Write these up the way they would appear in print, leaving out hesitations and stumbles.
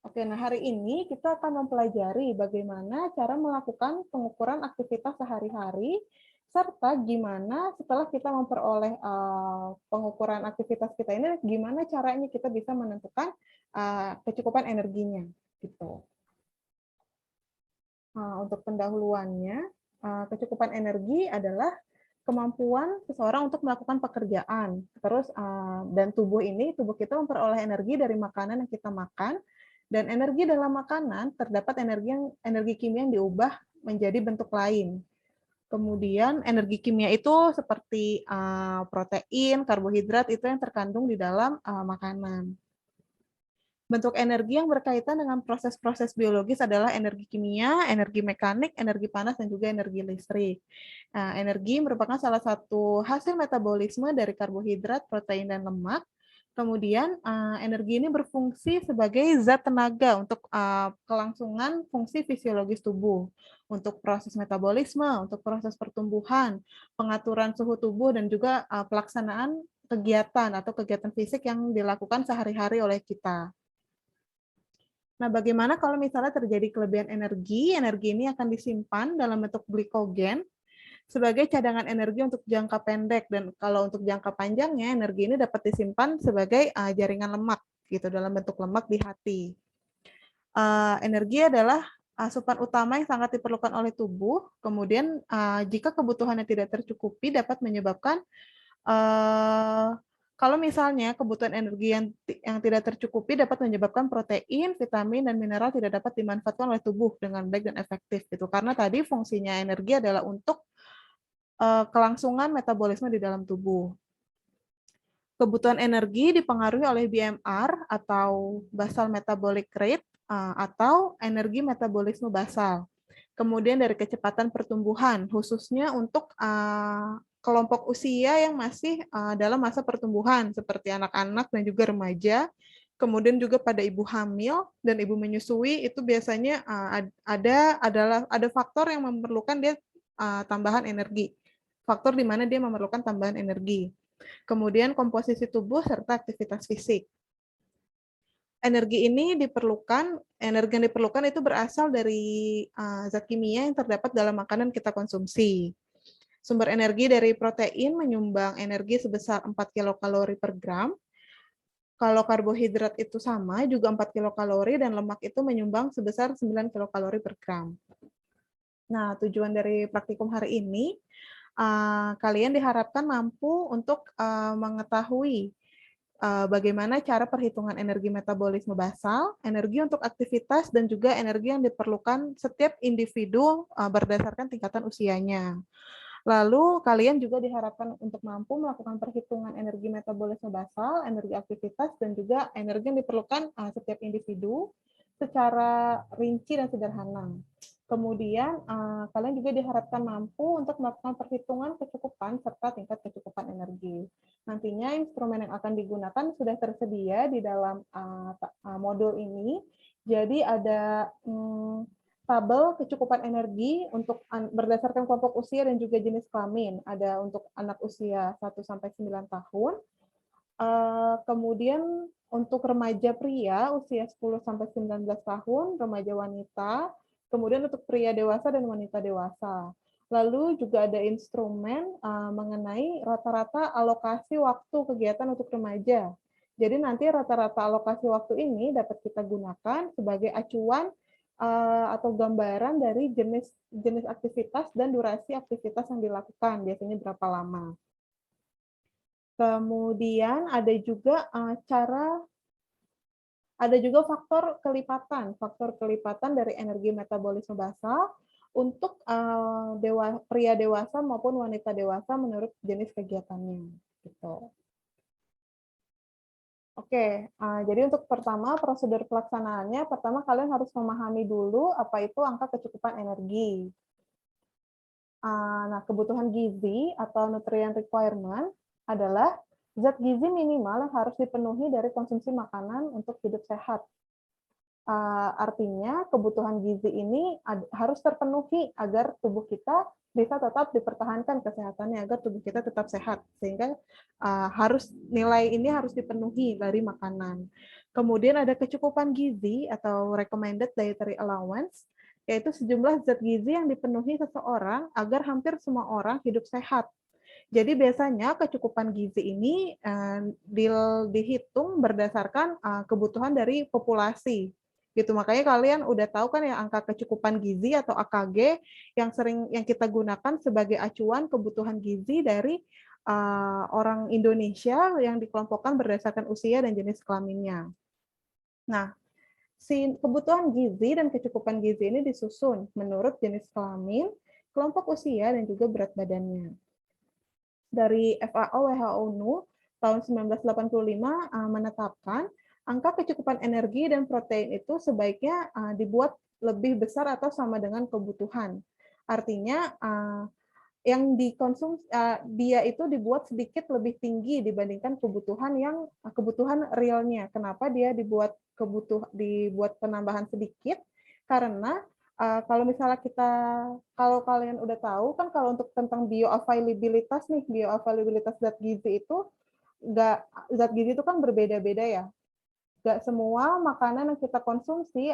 Oke, nah hari ini kita akan mempelajari bagaimana cara melakukan pengukuran aktivitas sehari-hari, serta gimana setelah kita memperoleh pengukuran aktivitas kita ini, gimana caranya kita bisa menentukan kecukupan energinya, gitu. Untuk pendahuluannya, kecukupan energi adalah kemampuan seseorang untuk melakukan pekerjaan. Terus dan tubuh kita memperoleh energi dari makanan yang kita makan, dan energi dalam makanan terdapat energi kimia yang diubah menjadi bentuk lain. Kemudian energi kimia itu seperti protein, karbohidrat itu yang terkandung di dalam makanan. Bentuk energi yang berkaitan dengan proses-proses biologis adalah energi kimia, energi mekanik, energi panas, dan juga energi listrik. Nah, energi merupakan salah satu hasil metabolisme dari karbohidrat, protein, dan lemak. Kemudian, energi ini berfungsi sebagai zat tenaga untuk kelangsungan fungsi fisiologis tubuh, untuk proses metabolisme, untuk proses pertumbuhan, pengaturan suhu tubuh, dan juga pelaksanaan kegiatan atau kegiatan fisik yang dilakukan sehari-hari oleh kita. Nah, bagaimana kalau misalnya terjadi kelebihan energi, energi ini akan disimpan dalam bentuk glikogen sebagai cadangan energi untuk jangka pendek, dan kalau untuk jangka panjangnya, energi ini dapat disimpan sebagai jaringan lemak, gitu, dalam bentuk lemak di hati. Energi adalah asupan utama yang sangat diperlukan oleh tubuh, kemudian jika kebutuhannya tidak tercukupi, dapat menyebabkan kalau misalnya kebutuhan energi yang tidak tercukupi dapat menyebabkan protein, vitamin, dan mineral tidak dapat dimanfaatkan oleh tubuh dengan baik dan efektif, gitu. Karena tadi fungsinya energi adalah untuk kelangsungan metabolisme di dalam tubuh. Kebutuhan energi dipengaruhi oleh BMR atau basal metabolic rate atau energi metabolisme basal. Kemudian dari kecepatan pertumbuhan, khususnya untuk kelompok usia yang masih dalam masa pertumbuhan, seperti anak-anak dan juga remaja. Kemudian juga pada ibu hamil dan ibu menyusui, itu biasanya ada faktor yang memerlukan dia tambahan energi. Faktor di mana dia memerlukan tambahan energi. Kemudian komposisi tubuh serta aktivitas fisik. Energi yang diperlukan itu berasal dari zat kimia yang terdapat dalam makanan kita konsumsi. Sumber energi dari protein menyumbang energi sebesar 4 kilokalori per gram. Kalau karbohidrat itu sama, juga 4 kilokalori, dan lemak itu menyumbang sebesar 9 kilokalori per gram. Nah, tujuan dari praktikum hari ini, kalian diharapkan mampu untuk mengetahui bagaimana cara perhitungan energi metabolisme basal, energi untuk aktivitas, dan juga energi yang diperlukan setiap individu berdasarkan tingkatan usianya. Lalu kalian juga diharapkan untuk mampu melakukan perhitungan energi metabolisme basal, energi aktivitas, dan juga energi yang diperlukan setiap individu secara rinci dan sederhana. Kemudian kalian juga diharapkan mampu untuk melakukan perhitungan kecukupan serta tingkat kecukupan energi. Nantinya instrumen yang akan digunakan sudah tersedia di dalam modul ini. Jadi ada tabel kecukupan energi untuk berdasarkan kelompok usia dan juga jenis kelamin. Ada untuk anak usia 1-9 tahun. Kemudian untuk remaja pria usia 10-19 tahun, remaja wanita, kemudian untuk pria dewasa dan wanita dewasa. Lalu juga ada instrumen mengenai rata-rata alokasi waktu kegiatan untuk remaja. Jadi nanti rata-rata alokasi waktu ini dapat kita gunakan sebagai acuan atau gambaran dari jenis aktivitas dan durasi aktivitas yang dilakukan, biasanya berapa lama. Kemudian ada juga faktor kelipatan dari energi metabolisme basal untuk pria dewasa maupun wanita dewasa menurut jenis kegiatannya. Gitu. Oke, jadi untuk pertama prosedur pelaksanaannya, pertama kalian harus memahami dulu apa itu angka kecukupan energi. Nah, kebutuhan gizi atau nutrient requirement adalah zat gizi minimal yang harus dipenuhi dari konsumsi makanan untuk hidup sehat. Artinya kebutuhan gizi ini harus terpenuhi agar tubuh kita bisa tetap dipertahankan kesehatannya, agar tubuh kita tetap sehat, sehingga nilai ini harus dipenuhi dari makanan. Kemudian ada kecukupan gizi atau recommended dietary allowance, yaitu sejumlah zat gizi yang dipenuhi seseorang agar hampir semua orang hidup sehat. Jadi biasanya kecukupan gizi ini dihitung berdasarkan kebutuhan dari populasi. Gitu. Makanya kalian udah tahu kan ya angka kecukupan gizi atau AKG yang kita gunakan sebagai acuan kebutuhan gizi dari orang Indonesia yang dikelompokkan berdasarkan usia dan jenis kelaminnya. Nah, kebutuhan gizi dan kecukupan gizi ini disusun menurut jenis kelamin, kelompok usia, dan juga berat badannya. Dari FAO WHO tahun 1985 menetapkan angka kecukupan energi dan protein itu sebaiknya dibuat lebih besar atau sama dengan kebutuhan. Artinya yang dikonsumsi dia itu dibuat sedikit lebih tinggi dibandingkan kebutuhan realnya. Kenapa dia dibuat penambahan sedikit? Karena kalau misalnya kalau kalian udah tahu kan kalau untuk tentang bioavailabilitas zat gizi itu zat gizi itu kan berbeda-beda ya. Nggak semua makanan yang kita konsumsi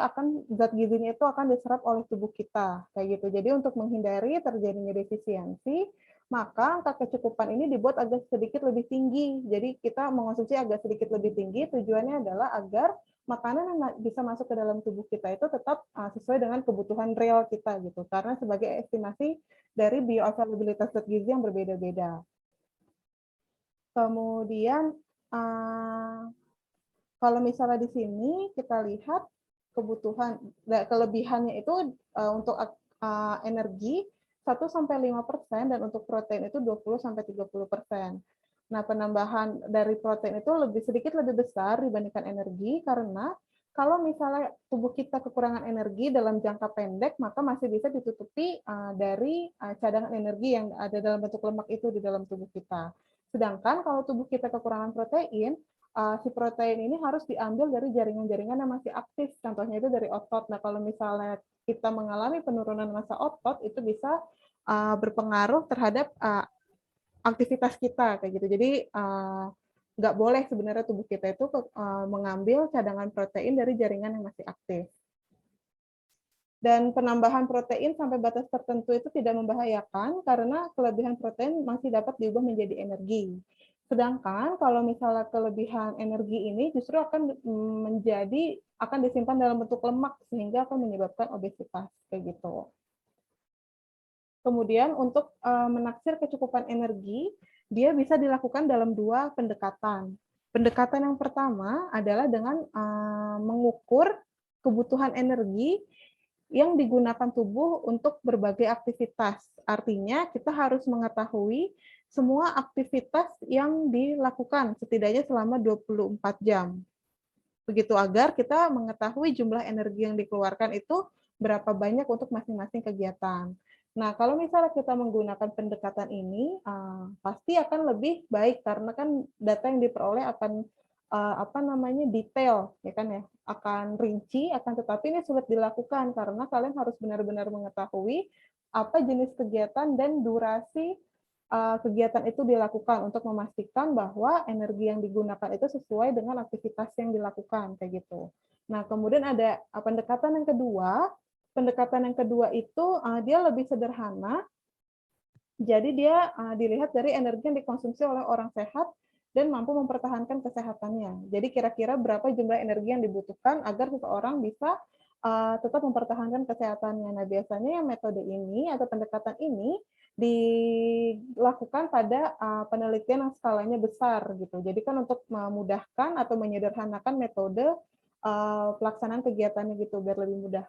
zat gizinya itu akan diserap oleh tubuh kita kayak gitu. Jadi untuk menghindari terjadinya defisiensi, maka angka kecukupan ini dibuat agak sedikit lebih tinggi. Jadi kita mengonsumsi agak sedikit lebih tinggi, tujuannya adalah agar makanan yang bisa masuk ke dalam tubuh kita itu tetap sesuai dengan kebutuhan real kita gitu. Karena sebagai estimasi dari bioavailabilitas zat gizi yang berbeda-beda. Kemudian kalau misalnya di sini kita lihat kelebihannya itu untuk energi 1-5% dan untuk protein itu 20-30%. Nah, penambahan dari protein itu sedikit lebih besar dibandingkan energi karena kalau misalnya tubuh kita kekurangan energi dalam jangka pendek, maka masih bisa ditutupi dari cadangan energi yang ada dalam bentuk lemak itu di dalam tubuh kita. Sedangkan kalau tubuh kita kekurangan protein, si protein ini harus diambil dari jaringan-jaringan yang masih aktif, contohnya itu dari otot. Nah, kalau misalnya kita mengalami penurunan massa otot, itu bisa berpengaruh terhadap aktivitas kita, kayak gitu. Jadi, nggak boleh sebenarnya tubuh kita itu mengambil cadangan protein dari jaringan yang masih aktif. Dan penambahan protein sampai batas tertentu itu tidak membahayakan karena kelebihan protein masih dapat diubah menjadi energi. Sedangkan kalau misalnya kelebihan energi ini justru akan disimpan dalam bentuk lemak sehingga akan menyebabkan obesitas kayak gitu. Kemudian untuk menaksir kecukupan energi, dia bisa dilakukan dalam 2 pendekatan. Pendekatan yang pertama adalah dengan mengukur kebutuhan energi yang digunakan tubuh untuk berbagai aktivitas. Artinya kita harus mengetahui semua aktivitas yang dilakukan setidaknya selama 24 jam. Begitu agar kita mengetahui jumlah energi yang dikeluarkan itu berapa banyak untuk masing-masing kegiatan. Nah, kalau misalnya kita menggunakan pendekatan ini, pasti akan lebih baik karena kan data yang diperoleh akan detail, ya kan ya, akan rinci, akan tetapi ini sulit dilakukan karena kalian harus benar-benar mengetahui apa jenis kegiatan dan durasi kegiatan itu dilakukan untuk memastikan bahwa energi yang digunakan itu sesuai dengan aktivitas yang dilakukan kayak gitu. Nah, kemudian ada pendekatan yang kedua. Pendekatan yang kedua itu dia lebih sederhana. Jadi dia dilihat dari energi yang dikonsumsi oleh orang sehat dan mampu mempertahankan kesehatannya. Jadi kira-kira berapa jumlah energi yang dibutuhkan agar seseorang bisa tetap mempertahankan kesehatannya. Nah, biasanya yang metode ini atau pendekatan ini dilakukan pada penelitian yang skalanya besar gitu. Jadi kan untuk memudahkan atau menyederhanakan metode pelaksanaan kegiatannya gitu biar lebih mudah.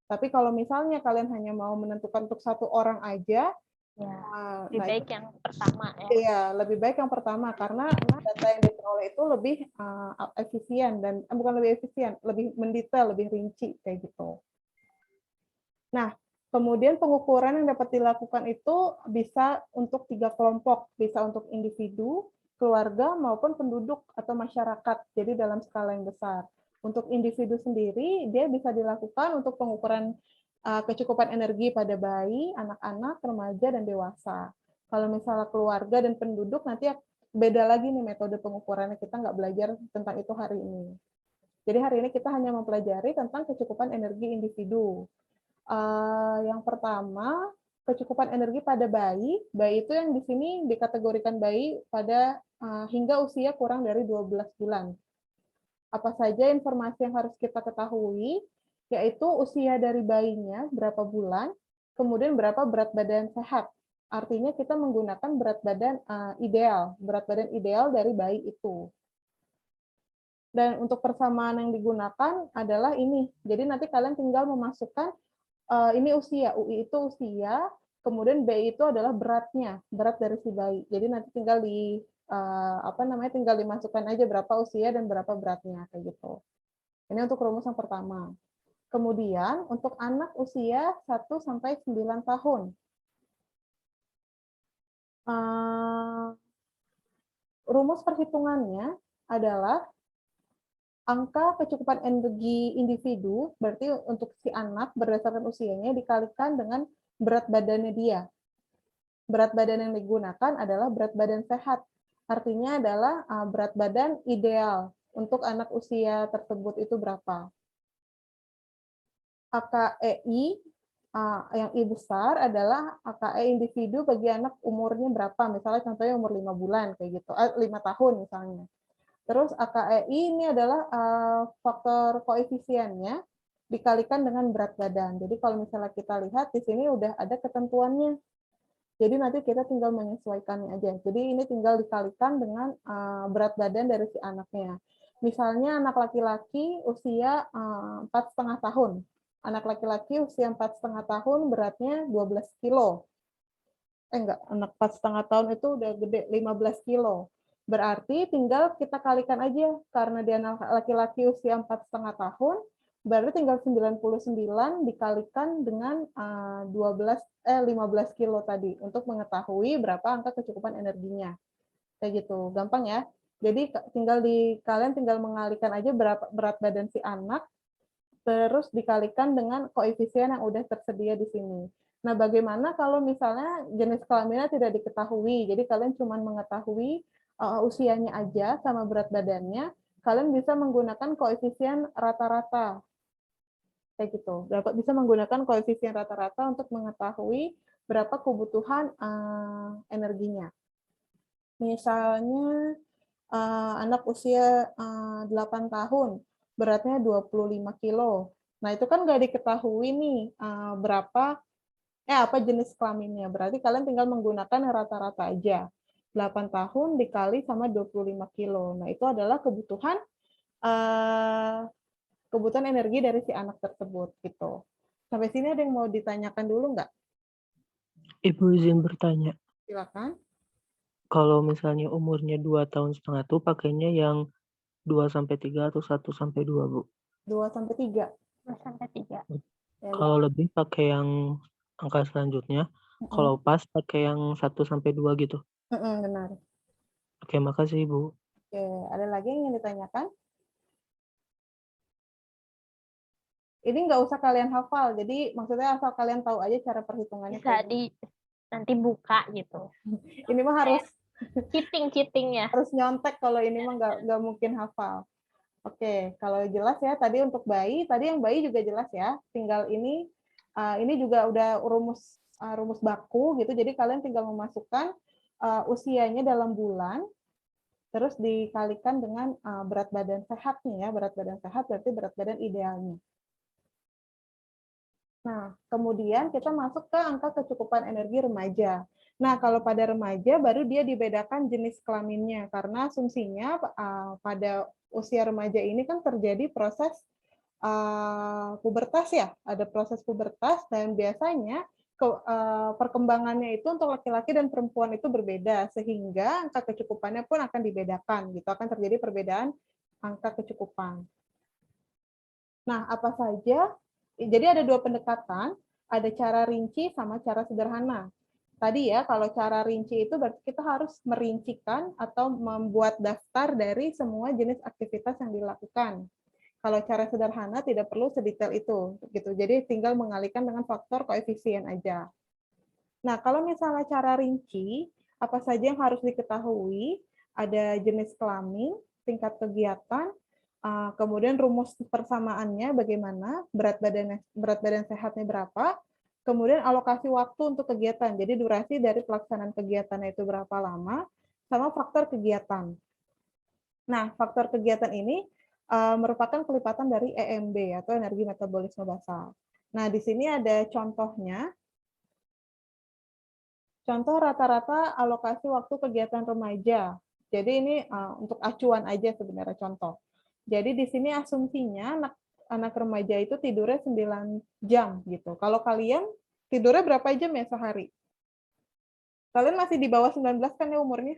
Tapi kalau misalnya kalian hanya mau menentukan untuk satu orang aja, ya, lebih baik yang pertama ya. Iya, lebih baik yang pertama karena data yang diperoleh itu lebih efisien dan bukan lebih efisien, lebih mendetail, lebih rinci kayak gitu. Nah, kemudian pengukuran yang dapat dilakukan itu bisa untuk 3 kelompok, bisa untuk individu, keluarga, maupun penduduk atau masyarakat, jadi dalam skala yang besar. Untuk individu sendiri, dia bisa dilakukan untuk pengukuran kecukupan energi pada bayi, anak-anak, remaja, dan dewasa. Kalau misalnya keluarga dan penduduk, nanti beda lagi nih metode pengukurannya, kita nggak belajar tentang itu hari ini. Jadi hari ini kita hanya mempelajari tentang kecukupan energi individu. Yang pertama, kecukupan energi pada bayi. Bayi itu yang di sini dikategorikan bayi pada hingga usia kurang dari 12 bulan. Apa saja informasi yang harus kita ketahui, yaitu usia dari bayinya, berapa bulan, kemudian berapa berat badan sehat. Artinya kita menggunakan berat badan ideal dari bayi itu. Dan untuk persamaan yang digunakan adalah ini. Jadi nanti kalian tinggal memasukkan ini usia, UI itu usia, kemudian BI itu adalah beratnya, berat dari si bayi. Jadi nanti tinggal tinggal dimasukkan aja berapa usia dan berapa beratnya kayak gitu. Ini untuk rumus yang pertama. Kemudian untuk anak usia 1 sampai 9 tahun. Rumus perhitungannya adalah angka kecukupan energi individu, berarti untuk si anak berdasarkan usianya dikalikan dengan berat badannya dia. Berat badan yang digunakan adalah berat badan sehat. Artinya adalah berat badan ideal untuk anak usia tersebut itu berapa. AKEI yang I besar adalah AKE individu bagi anak umurnya berapa. Misalnya contohnya umur 5 bulan kayak gitu, 5 tahun misalnya. Terus AKEI ini adalah faktor koefisiennya dikalikan dengan berat badan. Jadi kalau misalnya kita lihat di sini udah ada ketentuannya. Jadi nanti kita tinggal menyesuaikannya aja. Jadi ini tinggal dikalikan dengan berat badan dari si anaknya. Misalnya anak laki-laki usia 4,5 tahun. Anak laki-laki usia 4,5 tahun beratnya 12 kilo. Anak 4,5 tahun itu udah gede, 15 kilo. Berarti tinggal kita kalikan aja, karena dia anak laki-laki usia 4,5 tahun, berarti tinggal 99 dikalikan dengan 15 kilo tadi, untuk mengetahui berapa angka kecukupan energinya. Kayak gitu, gampang ya. Jadi kalian tinggal mengalihkan aja berapa berat badan si anak, terus dikalikan dengan koefisien yang udah tersedia di sini. Nah, bagaimana kalau misalnya jenis kelaminnya tidak diketahui, jadi kalian cuma mengetahui usianya aja sama berat badannya, kalian bisa menggunakan koefisien rata-rata. Kayak gitu. Bisa menggunakan koefisien rata-rata untuk mengetahui berapa kebutuhan energinya. Misalnya anak usia 8 tahun, beratnya 25 kilo. Nah, itu kan nggak diketahui nih apa jenis kelaminnya. Berarti kalian tinggal menggunakan rata-rata aja. 8 tahun dikali sama 25 kilo. Nah, itu adalah kebutuhan energi dari si anak tersebut gitu. Sampai sini ada yang mau ditanyakan dulu nggak? Ibu izin bertanya. Silakan. Kalau misalnya umurnya 2,5 tahun tuh pakainya yang 2-3 atau 1-2, Bu? 2-3. 2-3. Ya, kalau lebih pakai yang angka selanjutnya. Kalau pas pakai yang 1-2 gitu. Benar. Oke, makasih Ibu. Oke, ada lagi yang ingin ditanyakan? Ini nggak usah kalian hafal, jadi maksudnya asal kalian tahu aja cara perhitungannya. Bisa nanti buka gitu. Ini mah harus cheating ya. Harus nyontek, kalau ini mah nggak mungkin hafal. Oke, kalau jelas ya tadi untuk bayi, tadi yang bayi juga jelas ya. Tinggal ini juga udah rumus baku gitu. Jadi kalian tinggal memasukkan usianya dalam bulan, terus dikalikan dengan berat badan sehatnya ya. Berat badan sehat berarti berat badan idealnya. Nah, kemudian kita masuk ke angka kecukupan energi remaja. Nah, kalau pada remaja baru dia dibedakan jenis kelaminnya, karena asumsinya pada usia remaja ini kan terjadi proses pubertas ya, ada proses pubertas, dan biasanya perkembangannya itu untuk laki-laki dan perempuan itu berbeda, sehingga angka kecukupannya pun akan dibedakan, gitu akan terjadi perbedaan angka kecukupan. Nah, apa saja? Jadi ada 2 pendekatan, ada cara rinci sama cara sederhana. Tadi ya, kalau cara rinci itu berarti kita harus merincikan atau membuat daftar dari semua jenis aktivitas yang dilakukan. Kalau cara sederhana tidak perlu sedetail itu, gitu. Jadi tinggal mengalihkan dengan faktor koefisien aja. Nah, kalau misalnya cara rinci, apa saja yang harus diketahui? Ada jenis kelamin, tingkat kegiatan, kemudian rumus persamaannya bagaimana, berat badan sehatnya berapa, kemudian alokasi waktu untuk kegiatan, jadi durasi dari pelaksanaan kegiatannya itu berapa lama, sama faktor kegiatan. Nah, faktor kegiatan ini merupakan kelipatan dari EMB atau energi metabolisme basal. Nah, di sini ada contohnya. Contoh rata-rata alokasi waktu kegiatan remaja. Jadi ini untuk acuan aja sebenarnya contoh. Jadi di sini asumsinya anak remaja itu tidurnya 9 jam gitu. Kalau kalian tidurnya berapa jam ya sehari? Kalian masih di bawah 19 kan ya umurnya?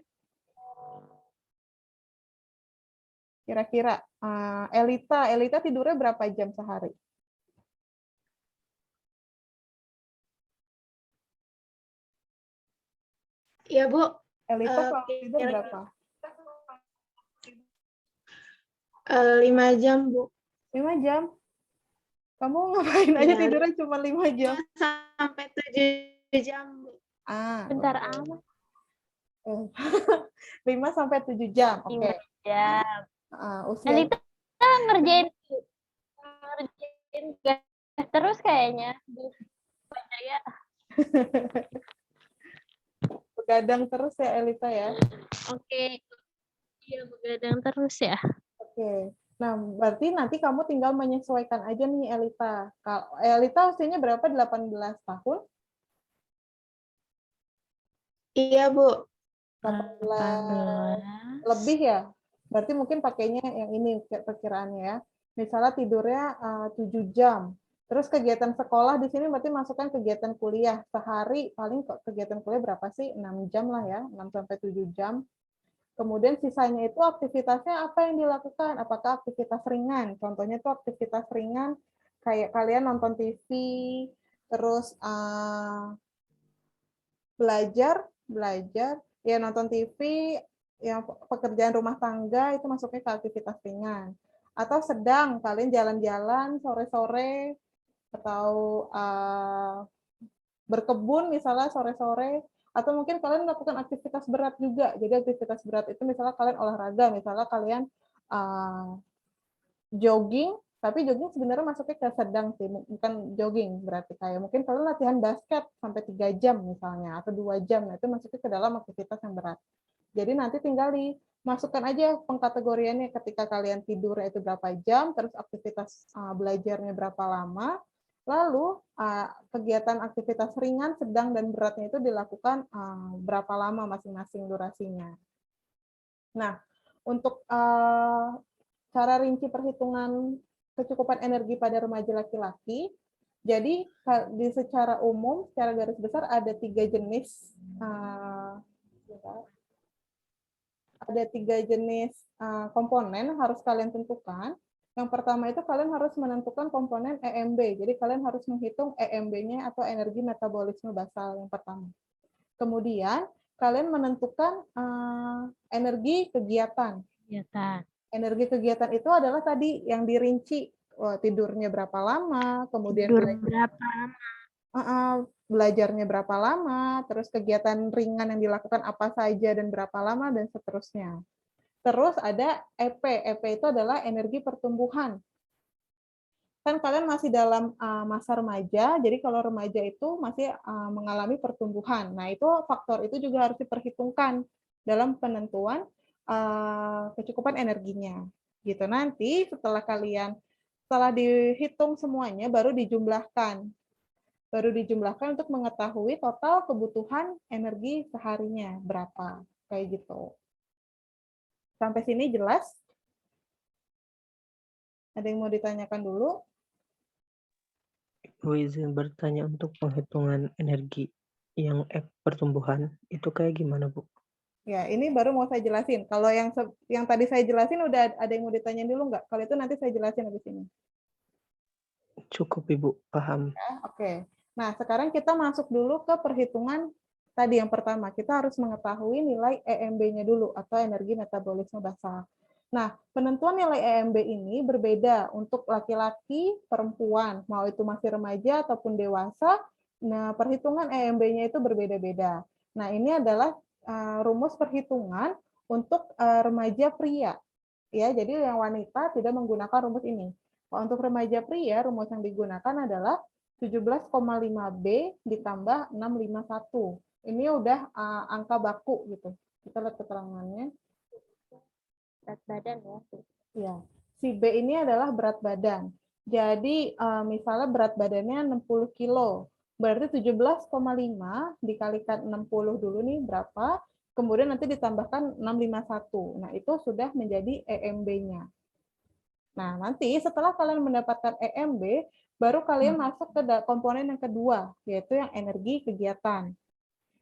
Kira-kira Elita tidurnya berapa jam sehari? Iya, Bu. Elita kalau tidur Kira-kira berapa? 5 jam, Bu. 5 jam? Kamu ngapain aja Iya, tidurnya cuma 5 jam? 5 sampai 7 jam, Bu. Bentar Oke. amat. 5 sampai 7 jam. Oke. 5 jam. Usia Elita ngerjain tugas terus kayaknya di Jaya. begadang terus ya Elita ya. Oke. Iya, begadang terus ya. Oke. Nah, berarti nanti kamu tinggal menyesuaikan aja nih Elita. Kalau Elita usianya berapa? 18 tahun? Iya, Bu. 18 lebih ya? Berarti mungkin pakainya yang ini perkiraannya ya. Misalnya tidurnya 7 jam. Terus kegiatan sekolah di sini berarti masukkan kegiatan kuliah. Sehari paling kegiatan kuliah berapa sih? 6 jam lah ya, 6 sampai 7 jam. Kemudian sisanya itu aktivitasnya apa yang dilakukan? Apakah aktivitas ringan? Contohnya itu aktivitas ringan kayak kalian nonton TV, terus belajar, ya nonton TV, ya pekerjaan rumah tangga itu masuknya ke aktivitas ringan. Atau sedang kalian jalan-jalan sore-sore atau berkebun misalnya sore-sore, atau mungkin kalian melakukan aktivitas berat juga. Jadi aktivitas berat itu misalnya kalian olahraga, misalnya kalian jogging, tapi jogging sebenarnya masuknya ke sedang sih, bukan jogging berarti kayak mungkin kalian latihan basket sampai 3 jam misalnya atau 2 jam, nah itu masuknya ke dalam aktivitas yang berat. Jadi nanti tinggal dimasukkan aja pengkategoriannya ketika kalian tidurnya itu berapa jam, terus aktivitas belajarnya berapa lama, lalu kegiatan aktivitas ringan, sedang, dan beratnya itu dilakukan berapa lama masing-masing durasinya. Nah, untuk cara rinci perhitungan kecukupan energi pada remaja laki-laki, jadi secara umum, secara garis besar ada 3 jenis komponen harus kalian tentukan. Yang pertama itu kalian harus menentukan komponen EMB. Jadi kalian harus menghitung EMB-nya atau energi metabolisme basal yang pertama. Kemudian kalian menentukan energi kegiatan. Energi kegiatan itu adalah tadi yang dirinci. Tidurnya berapa lama, kemudian belajarnya berapa lama, terus kegiatan ringan yang dilakukan apa saja dan berapa lama, dan seterusnya. Terus ada EP. EP itu adalah energi pertumbuhan. Kan kalian masih dalam masa remaja, jadi kalau remaja itu masih mengalami pertumbuhan. Nah, itu faktor itu juga harus diperhitungkan dalam penentuan kecukupan energinya. Gitu. Nanti setelah dihitung semuanya, baru dijumlahkan. Baru dijumlahkan untuk mengetahui total kebutuhan energi seharinya berapa. Kayak gitu. Sampai sini jelas? Ada yang mau ditanyakan dulu? Ibu izin bertanya, untuk penghitungan energi yang pertumbuhan itu kayak gimana, Bu? Ya, ini baru mau saya jelasin. Kalau yang tadi saya jelasin udah ada yang mau ditanyain dulu nggak? Kalau itu nanti saya jelasin habis ini. Cukup, Ibu, paham. Ya, oke. Nah, sekarang kita masuk dulu ke perhitungan tadi yang pertama. Kita harus mengetahui nilai EMB-nya dulu atau energi metabolisme basal. Nah, penentuan nilai EMB ini berbeda untuk laki-laki, perempuan, mau itu masih remaja ataupun dewasa. Nah, perhitungan EMB-nya itu berbeda-beda. Nah, ini adalah rumus perhitungan untuk remaja pria. Ya, jadi yang wanita tidak menggunakan rumus ini. Kalau untuk remaja pria, rumus yang digunakan adalah 17,5B ditambah 651. Ini udah angka baku gitu. Kita lihat keterangannya. Berat badan ya. Ya, si B ini adalah berat badan. Jadi misalnya berat badannya 60 kilo. Berarti 17,5 dikalikan 60 dulu nih berapa? Kemudian nanti ditambahkan 651. Nah, itu sudah menjadi EMB-nya. Nah, nanti setelah kalian mendapatkan EMB, baru kalian masuk ke komponen yang kedua, yaitu yang energi kegiatan.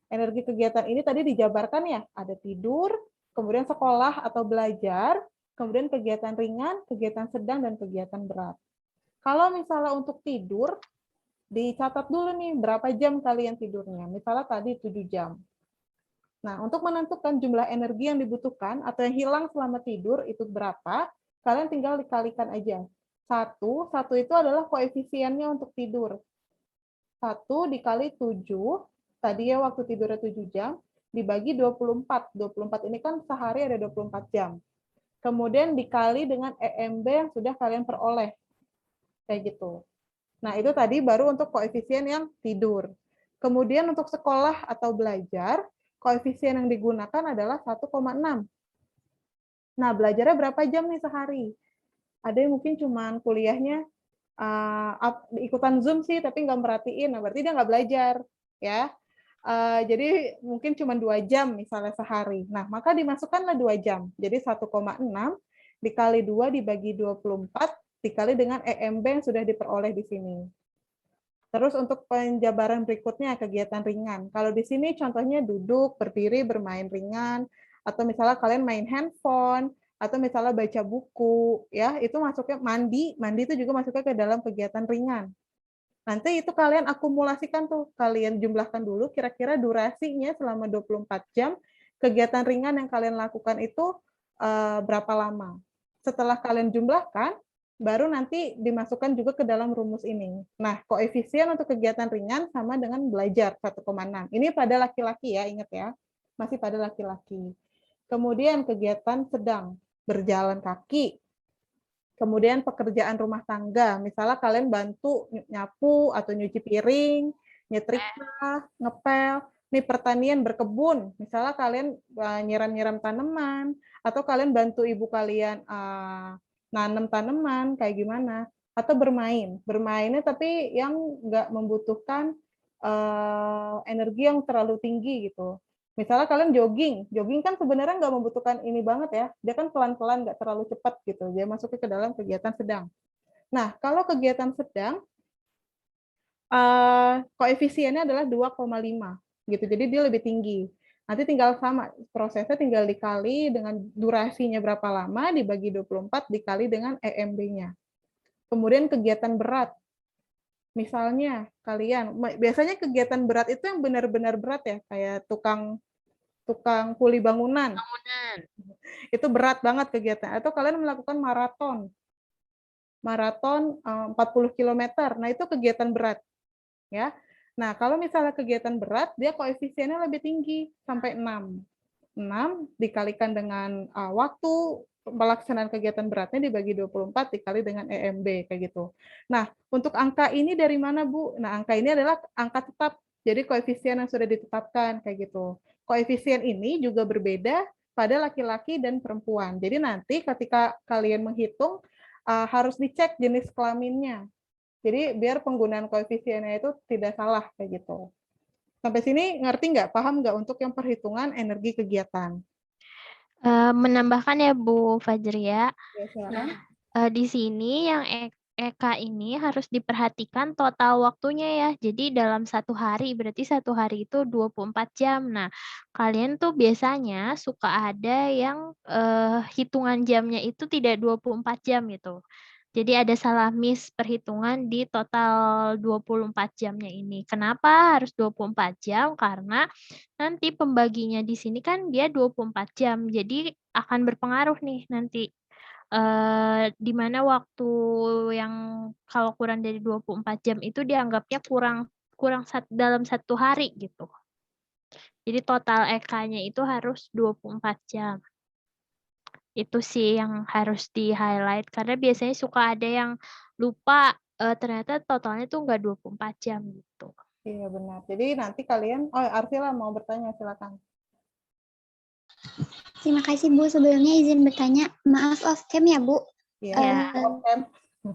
Energi kegiatan ini tadi dijabarkan ya, ada tidur, kemudian sekolah atau belajar, kemudian kegiatan ringan, kegiatan sedang, dan kegiatan berat. Kalau misalnya untuk tidur, dicatat dulu nih berapa jam kalian tidurnya. Misalnya tadi 7 jam. Nah, untuk menentukan jumlah energi yang dibutuhkan atau yang hilang selama tidur itu berapa, kalian tinggal dikalikan aja. Satu itu adalah koefisiennya untuk tidur. 1 dikali 7, tadi ya waktu tidurnya 7 jam, dibagi 24. 24 ini kan sehari ada 24 jam. Kemudian dikali dengan EMB yang sudah kalian peroleh. Kayak gitu. Nah, itu tadi baru untuk koefisien yang tidur. Kemudian untuk sekolah atau belajar, koefisien yang digunakan adalah 1,6. Nah, belajarnya berapa jam nih sehari? Ada yang mungkin cuma kuliahnya ikutan Zoom sih, tapi nggak merhatiin. Nah, berarti dia nggak belajar. Ya. Jadi mungkin cuma 2 jam misalnya sehari. Nah, maka dimasukkanlah 2 jam. Jadi 1,6 dikali 2 dibagi 24 dikali dengan EMB yang sudah diperoleh di sini. Terus untuk penjabaran berikutnya kegiatan ringan. Kalau di sini contohnya duduk, berdiri, bermain ringan, atau misalnya kalian main handphone, atau misalnya baca buku, ya itu masuknya mandi itu juga masuknya ke dalam kegiatan ringan. Nanti itu kalian akumulasikan tuh, kalian jumlahkan dulu kira-kira durasinya selama 24 jam, kegiatan ringan yang kalian lakukan itu berapa lama. Setelah kalian jumlahkan, baru nanti dimasukkan juga ke dalam rumus ini. Nah, koefisien untuk kegiatan ringan sama dengan belajar 1,6. Ini pada laki-laki ya, ingat ya. Masih pada laki-laki. Kemudian kegiatan sedang, berjalan kaki, kemudian pekerjaan rumah tangga, misalnya kalian bantu nyapu atau nyuci piring, nyetrika, ngepel, nih pertanian berkebun, misalnya kalian nyiram-nyiram tanaman, atau kalian bantu ibu kalian nanam tanaman, kayak gimana, atau bermain, bermainnya tapi yang nggak membutuhkan energi yang terlalu tinggi gitu. Misalnya kalian jogging kan sebenarnya nggak membutuhkan ini banget ya, dia kan pelan-pelan nggak terlalu cepat gitu, dia masuknya ke dalam kegiatan sedang. Nah, kalau kegiatan sedang, koefisiennya adalah 2,5 gitu, jadi dia lebih tinggi. Nanti tinggal sama, prosesnya tinggal dikali dengan durasinya berapa lama, dibagi 24 dikali dengan EMB-nya. Kemudian kegiatan berat, misalnya kalian, biasanya kegiatan berat itu yang benar-benar berat ya, kayak tukang kuli bangunan. Itu berat banget kegiatan. Atau kalian melakukan maraton 40 km. Nah, itu kegiatan berat. Ya. Nah, kalau misalnya kegiatan berat, dia koefisiennya lebih tinggi, sampai 6. 6 dikalikan dengan waktu pelaksanaan kegiatan beratnya dibagi 24 dikali dengan EMB, kayak gitu. Nah, untuk angka ini dari mana, Bu? Nah, angka ini adalah angka tetap. Jadi koefisien yang sudah ditetapkan, kayak gitu. Koefisien ini juga berbeda pada laki-laki dan perempuan. Jadi nanti ketika kalian menghitung, harus dicek jenis kelaminnya. Jadi biar penggunaan koefisiennya itu tidak salah, kayak gitu. Sampai sini ngerti nggak? Paham nggak untuk yang perhitungan energi kegiatan? Menambahkan ya Bu Fajria. Ya, silakan. Di sini yang EK ini harus diperhatikan total waktunya ya. Jadi dalam 1 hari, berarti 1 hari itu 24 jam. Nah, kalian tuh biasanya suka ada yang hitungan jamnya itu tidak 24 jam gitu. Jadi ada salah miss perhitungan di total 24 jamnya ini. Kenapa harus 24 jam? Karena nanti pembaginya di sini kan dia 24 jam. Jadi akan berpengaruh nih nanti di mana waktu yang kalau kurang dari 24 jam itu dianggapnya kurang dalam 1 hari gitu. Jadi total EK-nya itu harus 24 jam. Itu sih yang harus di-highlight karena biasanya suka ada yang lupa, ternyata totalnya tuh nggak 24 jam gitu. Iya benar. Jadi nanti kalian, oh Arsila mau bertanya, silakan. Terima kasih Bu. Sebelumnya izin bertanya, maaf off cam ya Bu. Iya, Ya. oke.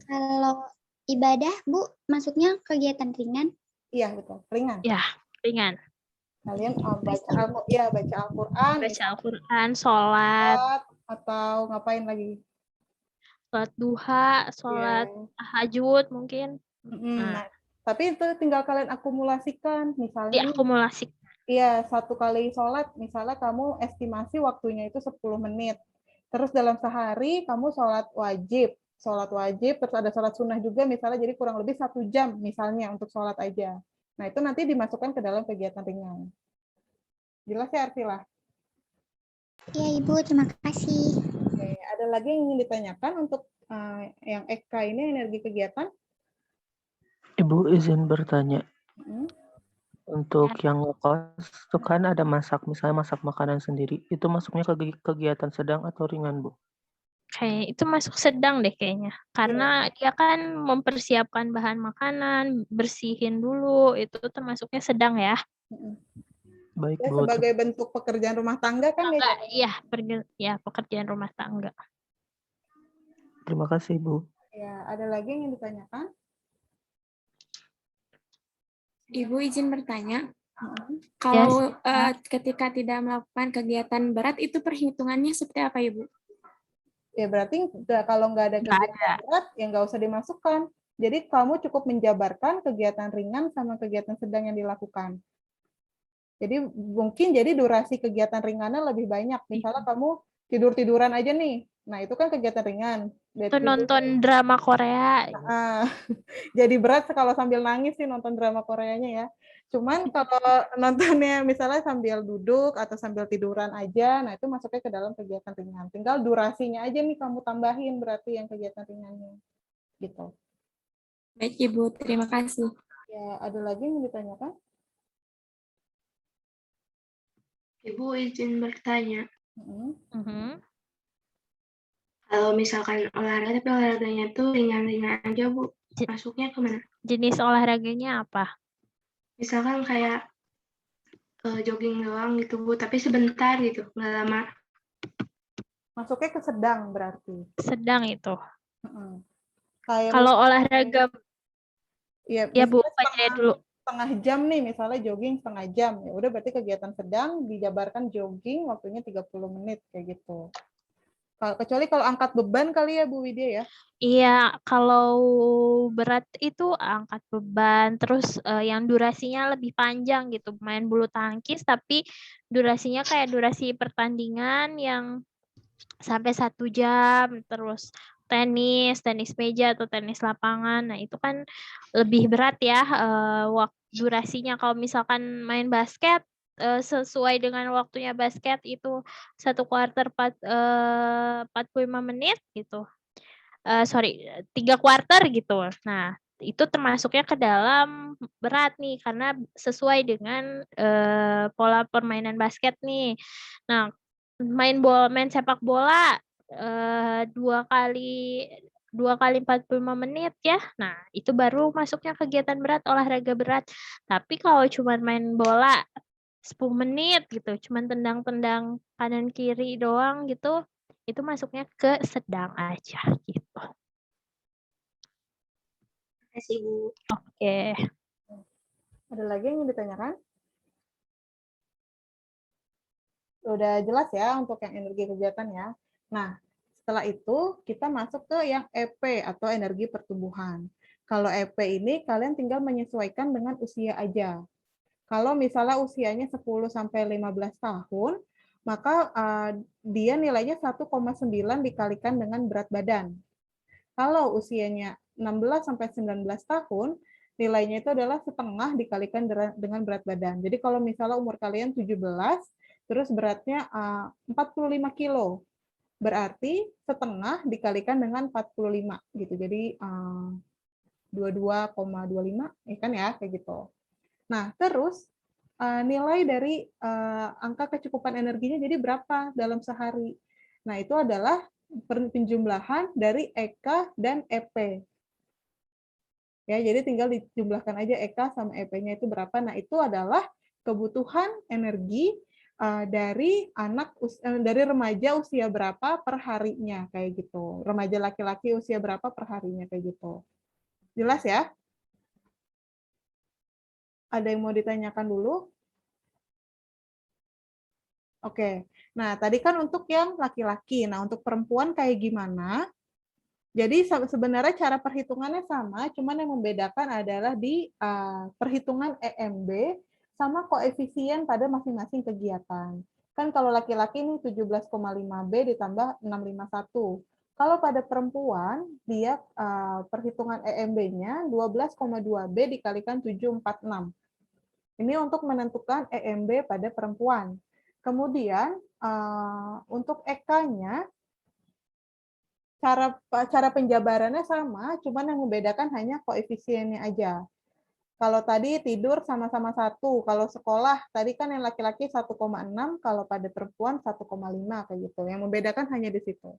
Kalau ibadah Bu, masuknya kegiatan ringan? Iya betul, ringan. Ya, ringan. Kalian baca Al-Quran, Baca Al-Quran, sholat atau ngapain lagi? duha, Iya. sholat tahajud mungkin. Nah, tapi itu tinggal kalian akumulasikan, misalnya nih, Diakumulasi. iya, satu kali sholat, misalnya kamu estimasi waktunya itu 10 menit. Terus dalam sehari kamu sholat wajib, terus ada sholat sunnah juga misalnya, jadi kurang lebih 1 jam misalnya untuk sholat aja. Nah, itu nanti dimasukkan ke dalam kegiatan ringan. Jelas ya, Arsila? Iya Ibu, terima kasih. Oke, ada lagi yang ingin ditanyakan untuk yang Eka ini energi kegiatan? Ibu izin bertanya. Untuk Ya. yang ngekos itu kan ada masak, misalnya masak makanan sendiri. Itu masuknya ke kegiatan sedang atau ringan, Bu? Kayak itu masuk sedang deh kayaknya. Karena dia kan mempersiapkan bahan makanan, bersihin dulu, itu termasuknya sedang ya. Baik, Ya, Bu. sebagai bentuk pekerjaan rumah tangga kan ya? Iya, pekerjaan rumah tangga. Terima kasih, Bu. Ya, ada lagi yang ingin ditanyakan? Ibu izin bertanya, Mm-mm. kalau ketika tidak melakukan kegiatan berat itu perhitungannya seperti apa Ibu? Ya berarti kalau nggak ada kegiatan berat, ya nggak usah dimasukkan. Jadi kamu cukup menjabarkan kegiatan ringan sama kegiatan sedang yang dilakukan. Jadi mungkin jadi durasi kegiatan ringannya lebih banyak. Misalnya kamu tidur-tiduran aja nih. Nah itu kan kegiatan ringan. Itu nonton drama Korea. Jadi berat kalau sambil nangis sih nonton drama Koreanya ya. Cuman kalau nontonnya misalnya sambil duduk atau sambil tiduran aja, nah itu masuknya ke dalam kegiatan ringan. Tinggal durasinya aja nih kamu tambahin berarti yang kegiatan ringannya. Gitu. Baik Ibu, terima kasih. Ya, ada lagi yang ditanyakan? Ibu izin bertanya. Kalau misalkan olahraga, tapi olahraganya tuh ringan-ringan aja Bu, masuknya kemana? Jenis olahraganya apa? Misalkan kayak jogging doang gitu Bu, tapi sebentar gitu, nggak lama. Masuknya ke sedang berarti. Sedang itu. Kayak kalau olahraga, ya Bu, baca dulu. Setengah jam nih, misalnya jogging setengah jam. Ya udah berarti kegiatan sedang dijabarkan jogging waktunya 30 menit kayak gitu. Kecuali kalau angkat beban kali ya Bu Widya ya? Iya, kalau berat itu angkat beban, terus yang durasinya lebih panjang gitu, main bulu tangkis, tapi durasinya kayak durasi pertandingan yang sampai 1 jam, terus tenis meja atau tenis lapangan, nah itu kan lebih berat ya durasinya. Kalau misalkan main basket, sesuai dengan waktunya basket itu 1 kuarter 45 menit gitu. 3 kuarter gitu. Nah, itu termasuknya ke dalam berat nih, karena sesuai dengan pola permainan basket nih. Nah, main sepak bola 2 kali 45 menit ya. Nah, itu baru masuknya kegiatan berat, olahraga berat. Tapi kalau cuma main bola 10 menit gitu, cuma tendang-tendang kanan kiri doang gitu, itu masuknya ke sedang aja gitu. Terima kasih Bu. Oke. Ada lagi yang ingin ditanyakan? Udah jelas ya untuk yang energi kegiatan ya. Nah, setelah itu kita masuk ke yang EP atau energi pertumbuhan. Kalau EP ini kalian tinggal menyesuaikan dengan usia aja. Kalau misalnya usianya 10 sampai 15 tahun, maka dia nilainya 1,9 dikalikan dengan berat badan. Kalau usianya 16 sampai 19 tahun, nilainya itu adalah setengah dikalikan dengan berat badan. Jadi kalau misalnya umur kalian 17, terus beratnya 45 kilo, berarti setengah dikalikan dengan 45 gitu. Jadi 22,25 ya kan ya kayak gitu. Nah, terus nilai dari angka kecukupan energinya jadi berapa dalam sehari? Nah, itu adalah penjumlahan dari EK dan EP. Ya, jadi tinggal dijumlahkan aja EK sama EP-nya itu berapa. Nah, itu adalah kebutuhan energi dari dari remaja usia berapa per harinya kayak gitu. Remaja laki-laki usia berapa per harinya kayak gitu. Jelas ya? Ada yang mau ditanyakan dulu? Oke. Nah, tadi kan untuk yang laki-laki. Nah, untuk perempuan kayak gimana? Jadi sebenarnya cara perhitungannya sama, cuman yang membedakan adalah di perhitungan EMB sama koefisien pada masing-masing kegiatan. Kan kalau laki-laki ini 17,5B ditambah 651. Kalau pada perempuan, dia perhitungan EMB-nya 12,2B dikalikan 746. Ini untuk menentukan EMB pada perempuan. Kemudian untuk EK-nya, cara penjabarannya sama, cuman yang membedakan hanya koefisiennya aja. Kalau tadi tidur sama-sama 1, kalau sekolah tadi kan yang laki-laki 1,6, kalau pada perempuan 1,5 kayak gitu. Yang membedakan hanya di situ.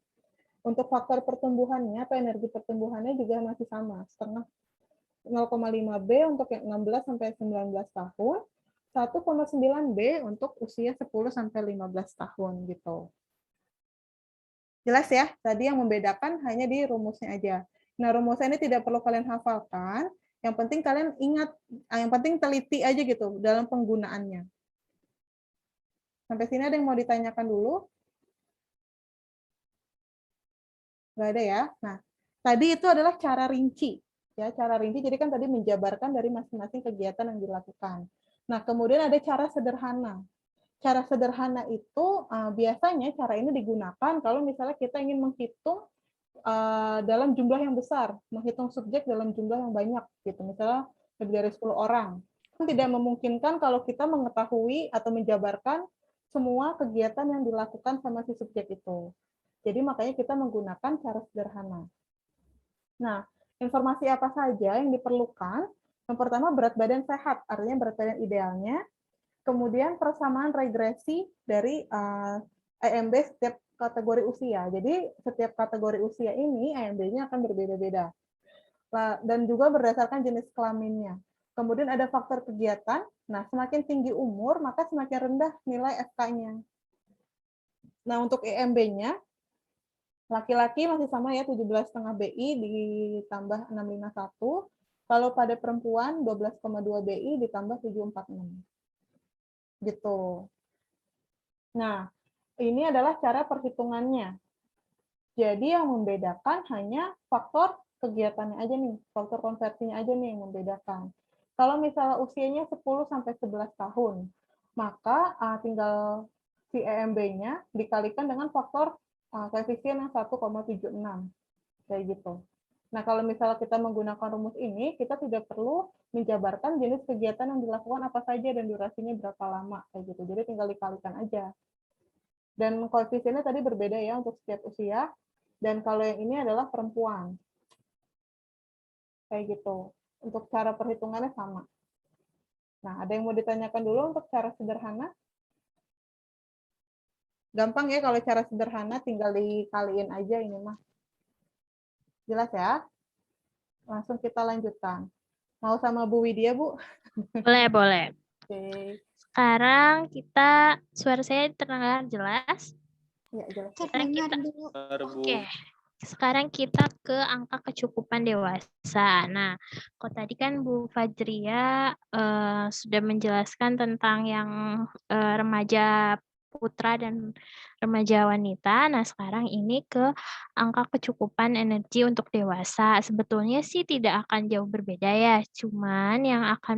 Untuk faktor pertumbuhannya atau energi pertumbuhannya juga masih sama, setengah 0,5B untuk yang 16 sampai 19 tahun, 1,9B untuk usia 10 sampai 15 tahun gitu. Jelas ya, tadi yang membedakan hanya di rumusnya aja. Nah, rumusnya ini tidak perlu kalian hafalkan, yang penting kalian ingat, yang penting teliti aja gitu dalam penggunaannya. Sampai sini ada yang mau ditanyakan dulu? Nggak ada ya? Nah, tadi itu adalah cara rinci. Ya, cara rinci, jadi kan tadi menjabarkan dari masing-masing kegiatan yang dilakukan. Nah, kemudian ada cara sederhana. Cara sederhana itu biasanya cara ini digunakan kalau misalnya kita ingin menghitung dalam jumlah yang besar, menghitung subjek dalam jumlah yang banyak, gitu. Misalnya lebih dari 10 orang. Tidak memungkinkan kalau kita mengetahui atau menjabarkan semua kegiatan yang dilakukan sama si subjek itu. Jadi makanya kita menggunakan cara sederhana. Nah, informasi apa saja yang diperlukan? Yang pertama berat badan sehat, artinya berat badan idealnya. Kemudian persamaan regresi dari EMB setiap kategori usia. Jadi setiap kategori usia ini EMB-nya akan berbeda-beda. Dan juga berdasarkan jenis kelaminnya. Kemudian ada faktor kegiatan. Nah, semakin tinggi umur, maka semakin rendah nilai FK-nya. Nah, untuk EMB-nya, laki-laki masih sama ya, 17,5 BI ditambah 651. Kalau pada perempuan, 12,2 BI ditambah 746. Gitu. Nah, ini adalah cara perhitungannya. Jadi yang membedakan hanya faktor kegiatannya aja nih, faktor konversinya aja nih yang membedakan. Kalau misalnya usianya 10 sampai 11 tahun, maka tinggal si EMB-nya dikalikan dengan faktor koefisien yang 1,76. Kayak gitu. Nah, kalau misalnya kita menggunakan rumus ini, kita tidak perlu menjabarkan jenis kegiatan yang dilakukan apa saja dan durasinya berapa lama kayak gitu. Jadi tinggal dikalikan aja. Dan koefisiennya tadi berbeda ya untuk setiap usia. Dan kalau yang ini adalah perempuan. Kayak gitu. Untuk cara perhitungannya sama. Nah, ada yang mau ditanyakan dulu untuk cara sederhana? Gampang ya kalau cara sederhana, tinggal dikaliin aja ini mah. Jelas ya? Langsung kita lanjutkan. Mau sama Bu Widya, Bu? Boleh, boleh. Oke. Sekarang kita, suara saya terdengar jelas? Ya, jelas. Terdengar dulu. Oke. Sekarang kita ke angka kecukupan dewasa. Nah, kok tadi kan Bu Fajria sudah menjelaskan tentang yang remaja putra dan remaja wanita. Nah, sekarang ini ke angka kecukupan energi untuk dewasa. Sebetulnya sih tidak akan jauh berbeda ya. Cuman yang akan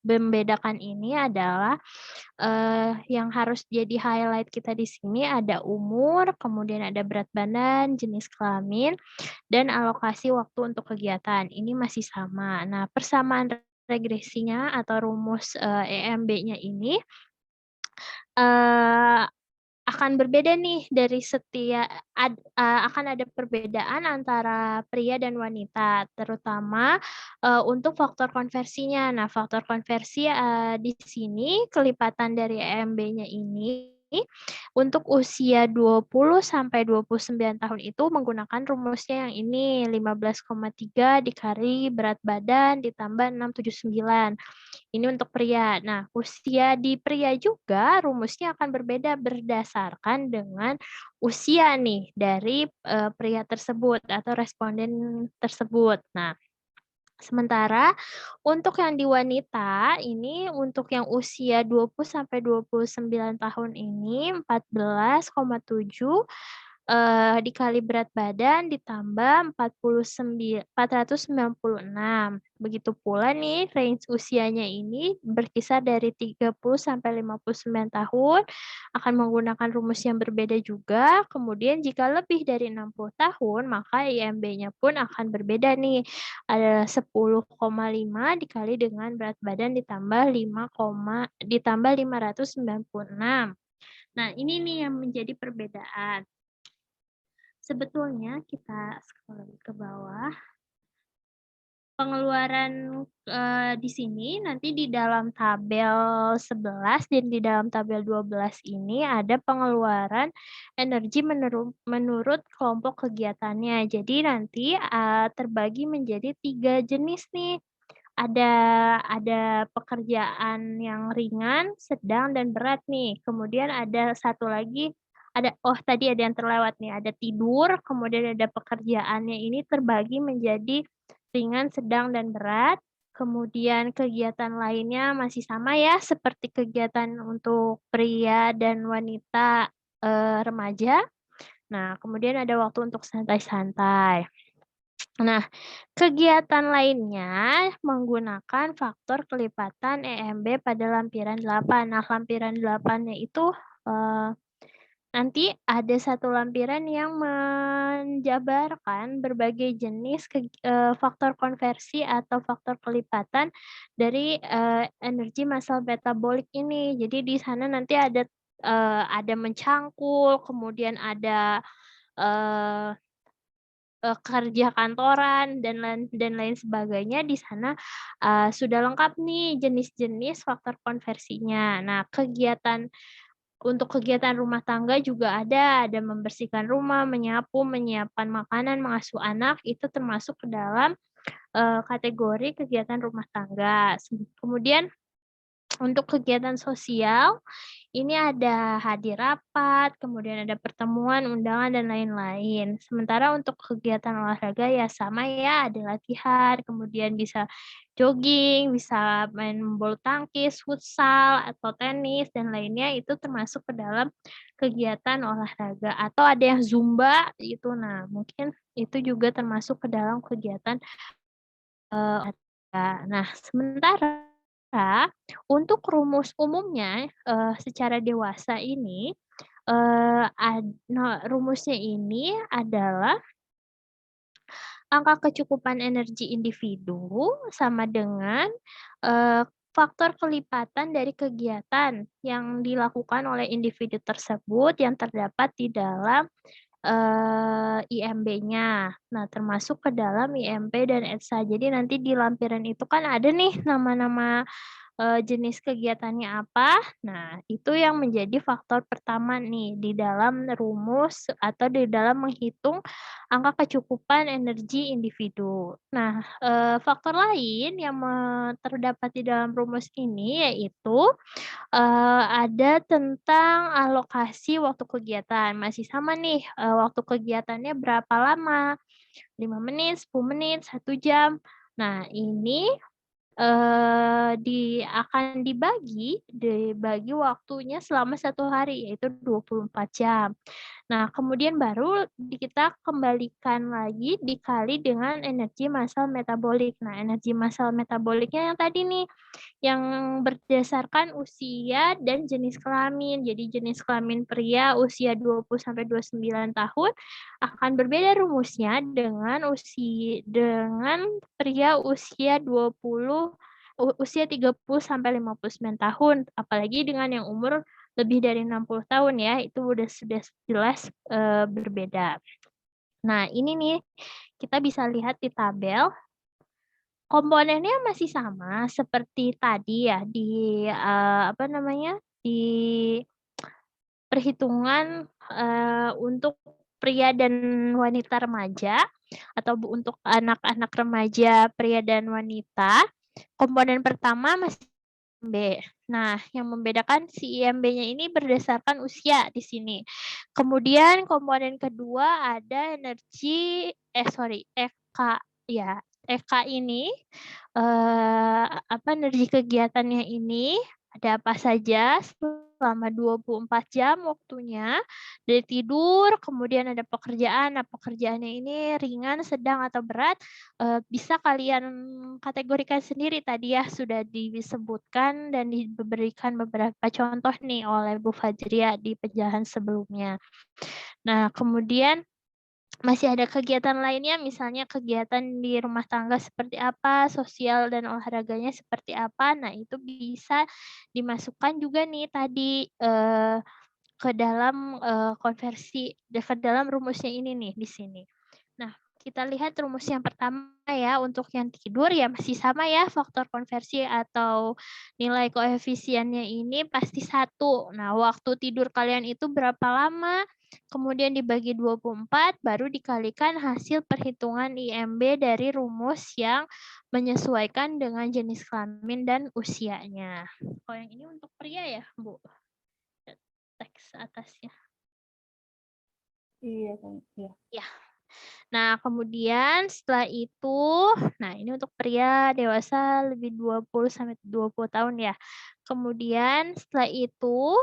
membedakan ini adalah yang harus jadi highlight kita di sini ada umur, kemudian ada berat badan, jenis kelamin, dan alokasi waktu untuk kegiatan. Ini masih sama. Nah, persamaan regresinya atau rumus EMB-nya ini akan berbeda nih dari akan ada perbedaan antara pria dan wanita, terutama untuk faktor konversinya. Nah, faktor konversi di sini kelipatan dari EMB-nya ini untuk usia 20 sampai 29 tahun itu menggunakan rumusnya yang ini 15,3 dikali berat badan ditambah 679. Ini untuk pria. Nah, usia di pria juga rumusnya akan berbeda berdasarkan dengan usia nih dari pria tersebut atau responden tersebut. Nah, sementara untuk yang di wanita, ini untuk yang usia 20 sampai 29 tahun ini 14,7 dikali berat badan ditambah 496. Begitu pula nih range usianya ini berkisar dari 30 sampai 59 tahun akan menggunakan rumus yang berbeda juga. Kemudian jika lebih dari 60 tahun maka IMB-nya pun akan berbeda nih. Ada 10,5 dikali dengan berat badan ditambah 596. Nah, ini nih yang menjadi perbedaan. Sebetulnya kita scroll lagi ke bawah. Pengeluaran di sini nanti di dalam tabel 11 dan di dalam tabel 12 ini ada pengeluaran energi menurut kelompok kegiatannya. Jadi nanti terbagi menjadi 3 jenis nih. Ada pekerjaan yang ringan, sedang, dan berat nih. Kemudian ada satu lagi tadi ada yang terlewat nih, ada tidur, kemudian ada pekerjaannya ini terbagi menjadi ringan, sedang, dan berat. Kemudian kegiatan lainnya masih sama ya, seperti kegiatan untuk pria dan wanita remaja. Nah, kemudian ada waktu untuk santai-santai. Nah, kegiatan lainnya menggunakan faktor kelipatan EMB pada lampiran 8. Nah, lampiran 8-nya itu nanti ada satu lampiran yang menjabarkan berbagai jenis faktor konversi atau faktor kelipatan dari energi masal metabolik ini. Jadi di sana nanti ada mencangkul, kemudian ada kerja kantoran dan lain sebagainya. Di sana sudah lengkap nih jenis-jenis faktor konversinya. Nah, untuk kegiatan rumah tangga juga ada membersihkan rumah, menyapu, menyiapkan makanan, mengasuh anak, itu termasuk ke dalam kategori kegiatan rumah tangga. Kemudian untuk kegiatan sosial, ini ada hadir rapat, kemudian ada pertemuan, undangan, dan lain-lain. Sementara untuk kegiatan olahraga ya sama ya, ada latihan, kemudian bisa jogging, bisa main bulu tangkis, futsal, atau tenis, dan lainnya itu termasuk ke dalam kegiatan olahraga. Atau ada yang zumba, itu nah mungkin itu juga termasuk ke dalam kegiatan olahraga. Nah, sementara untuk rumus umumnya secara dewasa ini rumusnya ini adalah angka kecukupan energi individu sama dengan faktor kelipatan dari kegiatan yang dilakukan oleh individu tersebut yang terdapat di dalam IMB-nya. Nah, termasuk ke dalam IMB dan ETSA. Jadi nanti di lampiran itu kan ada nih nama-nama jenis kegiatannya apa. Nah, itu yang menjadi faktor pertama nih di dalam rumus atau di dalam menghitung angka kecukupan energi individu. Nah, faktor lain yang terdapat di dalam rumus ini yaitu ada tentang alokasi waktu kegiatan. Masih sama nih, waktu kegiatannya berapa lama, 5 menit, 10 menit, 1 jam. Nah, ini akan dibagi waktunya selama 1 hari, yaitu 24 jam. Nah, kemudian baru kita kembalikan lagi dikali dengan energi massal metabolik. Nah, energi massal metaboliknya yang tadi nih, yang berdasarkan usia dan jenis kelamin. Jadi jenis kelamin pria usia 20 sampai 29 tahun akan berbeda rumusnya dengan pria usia 30 sampai 59 tahun, apalagi dengan yang umur lebih dari 60 tahun ya, itu sudah jelas berbeda. Nah, ini nih kita bisa lihat di tabel. Komponennya masih sama seperti tadi ya di di perhitungan untuk pria dan wanita remaja atau untuk anak-anak remaja pria dan wanita. Komponen pertama masih IMB. Nah, yang membedakan si IMB-nya ini berdasarkan usia di sini. Kemudian komponen kedua ada EK ya. EK ini energi kegiatannya ini ada apa saja selama 24 jam waktunya. Dari tidur, kemudian ada pekerjaan. Nah, pekerjaannya ini ringan, sedang, atau berat. Bisa kalian kategorikan sendiri tadi ya, sudah disebutkan dan diberikan beberapa contoh nih oleh Bu Fajria di penjelasan sebelumnya. Nah, kemudian masih ada kegiatan lainnya, misalnya kegiatan di rumah tangga seperti apa, sosial dan olahraganya seperti apa. Nah, itu bisa dimasukkan juga nih tadi ke dalam ke dalam rumusnya ini nih di sini. Nah, kita lihat rumus yang pertama ya, untuk yang tidur ya masih sama ya, faktor konversi atau nilai koefisiennya ini pasti 1. Nah, waktu tidur kalian itu berapa lama? Kemudian dibagi 24, baru dikalikan hasil perhitungan IMB dari rumus yang menyesuaikan dengan jenis kelamin dan usianya. Kalau yang ini untuk pria ya, Bu? Teks atasnya. Iya, kan. Iya. Ya. Nah, kemudian setelah itu, nah ini untuk pria dewasa lebih 20 sampai 20 tahun ya. Kemudian setelah itu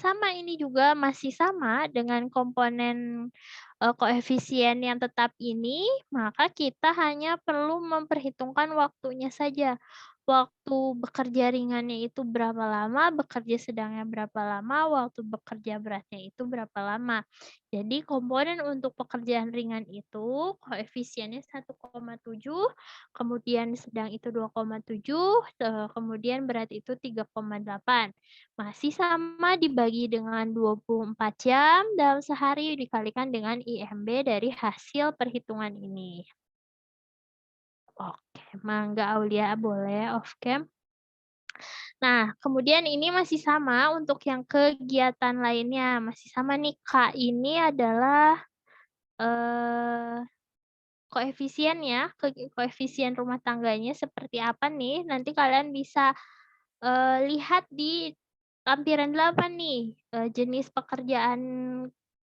sama ini juga masih sama dengan komponen koefisien yang tetap ini, maka kita hanya perlu memperhitungkan waktunya saja. Waktu bekerja ringannya itu berapa lama, bekerja sedangnya berapa lama, waktu bekerja beratnya itu berapa lama. Jadi komponen untuk pekerjaan ringan itu koefisiennya 1,7, kemudian sedang itu 2,7, kemudian berat itu 3,8. Masih sama dibagi dengan 24 jam dalam sehari dikalikan dengan IMB dari hasil perhitungan ini. Oke, Mangga Aulia boleh off cam. Nah, kemudian ini masih sama untuk yang kegiatan lainnya. Masih sama nih, K ini adalah koefisiennya, koefisien rumah tangganya seperti apa nih. Nanti kalian bisa lihat di lampiran 8 nih, jenis pekerjaan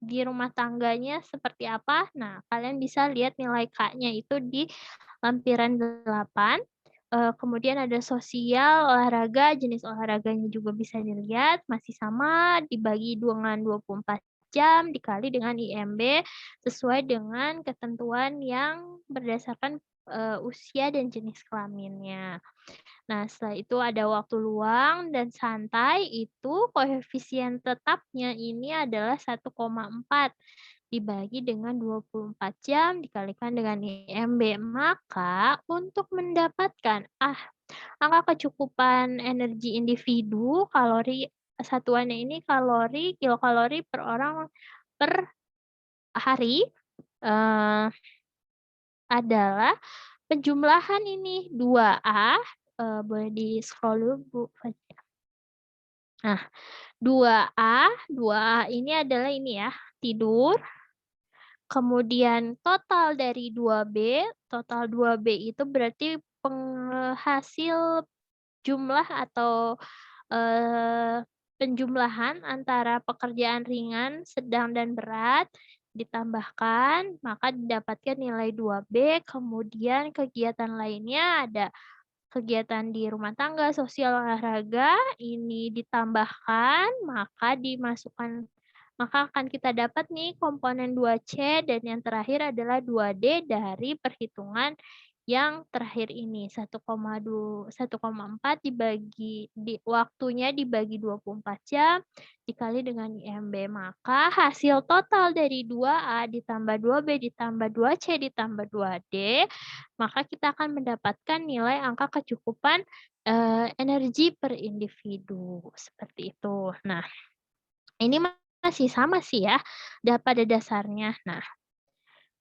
di rumah tangganya seperti apa. Nah, kalian bisa lihat nilai K-nya itu di lampiran 8. Kemudian ada sosial, olahraga, jenis olahraganya juga bisa dilihat, masih sama dibagi dengan 24 jam dikali dengan IMB sesuai dengan ketentuan yang berdasarkan usia dan jenis kelaminnya. Nah, setelah itu ada waktu luang dan santai, itu koefisien tetapnya ini adalah 1,4 dibagi dengan 24 jam dikalikan dengan IMB. Maka untuk mendapatkan angka kecukupan energi individu, kalori satuannya ini kalori, kilokalori per orang per hari adalah penjumlahan ini 2A, boleh di-scroll dulu Bu Fajria. Nah, 2A ini adalah ini ya, tidur. Kemudian total dari 2B, total 2B itu berarti penghasil jumlah atau penjumlahan antara pekerjaan ringan, sedang, dan berat ditambahkan, maka didapatkan nilai 2B, kemudian kegiatan lainnya ada kegiatan di rumah tangga, sosial, olahraga, ini ditambahkan, maka akan kita dapat nih komponen 2C, dan yang terakhir adalah 2D dari perhitungan yang terakhir ini, 1,4 waktunya dibagi 24 jam dikali dengan IMB. Maka hasil total dari 2A ditambah 2B ditambah 2C ditambah 2D, maka kita akan mendapatkan nilai angka kecukupan energi per individu. Seperti itu. Nah, ini masih sama sih ya pada dasarnya.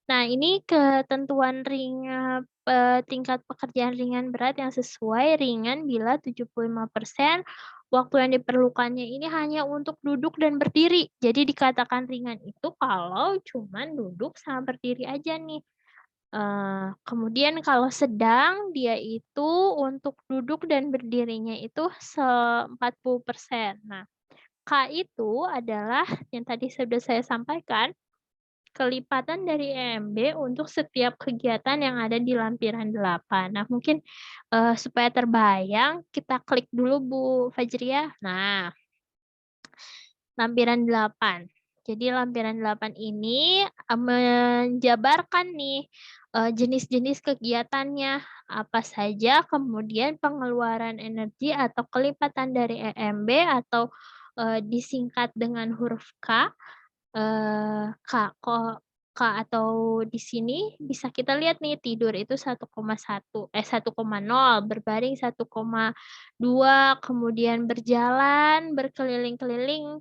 Nah, ini ketentuan tingkat pekerjaan ringan berat yang sesuai ringan bila 75%, waktu yang diperlukannya ini hanya untuk duduk dan berdiri. Jadi dikatakan ringan itu kalau cuman duduk sama berdiri aja nih. Kemudian kalau sedang dia itu untuk duduk dan berdirinya itu 40%. Nah, K itu adalah yang tadi sudah saya sampaikan, kelipatan dari EMB untuk setiap kegiatan yang ada di lampiran 8. Nah, mungkin, supaya terbayang kita klik dulu Bu Fajriah. Nah, lampiran 8. Jadi lampiran 8 ini, menjabarkan nih, jenis-jenis kegiatannya, apa saja, kemudian pengeluaran energi atau kelipatan dari EMB atau, disingkat dengan huruf K, K atau di sini bisa kita lihat nih tidur itu 1,0, berbaring 1,2, kemudian berjalan, berkeliling-keliling,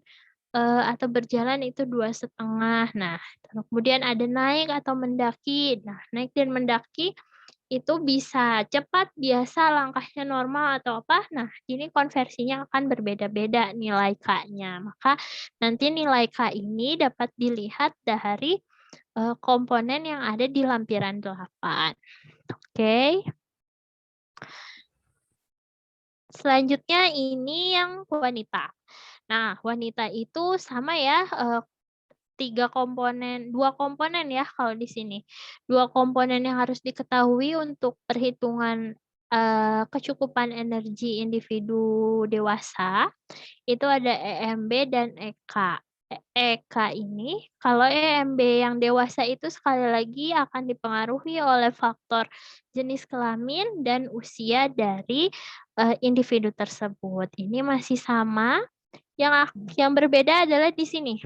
atau berjalan itu 2,5. Nah, kemudian ada naik atau mendaki. Nah, naik dan mendaki itu bisa cepat, biasa, langkahnya normal, atau apa. Nah, ini konversinya akan berbeda-beda nilai K-nya. Maka nanti nilai K ini dapat dilihat dari komponen yang ada di lampiran 8. Oke. Selanjutnya ini yang wanita. Nah, wanita itu sama ya, 2 komponen ya kalau di sini. 2 komponen yang harus diketahui untuk perhitungan, kecukupan energi individu dewasa, itu ada EMB dan EK. EK ini, kalau EMB yang dewasa itu sekali lagi akan dipengaruhi oleh faktor jenis kelamin dan usia dari, individu tersebut. Ini masih sama, yang berbeda adalah di sini.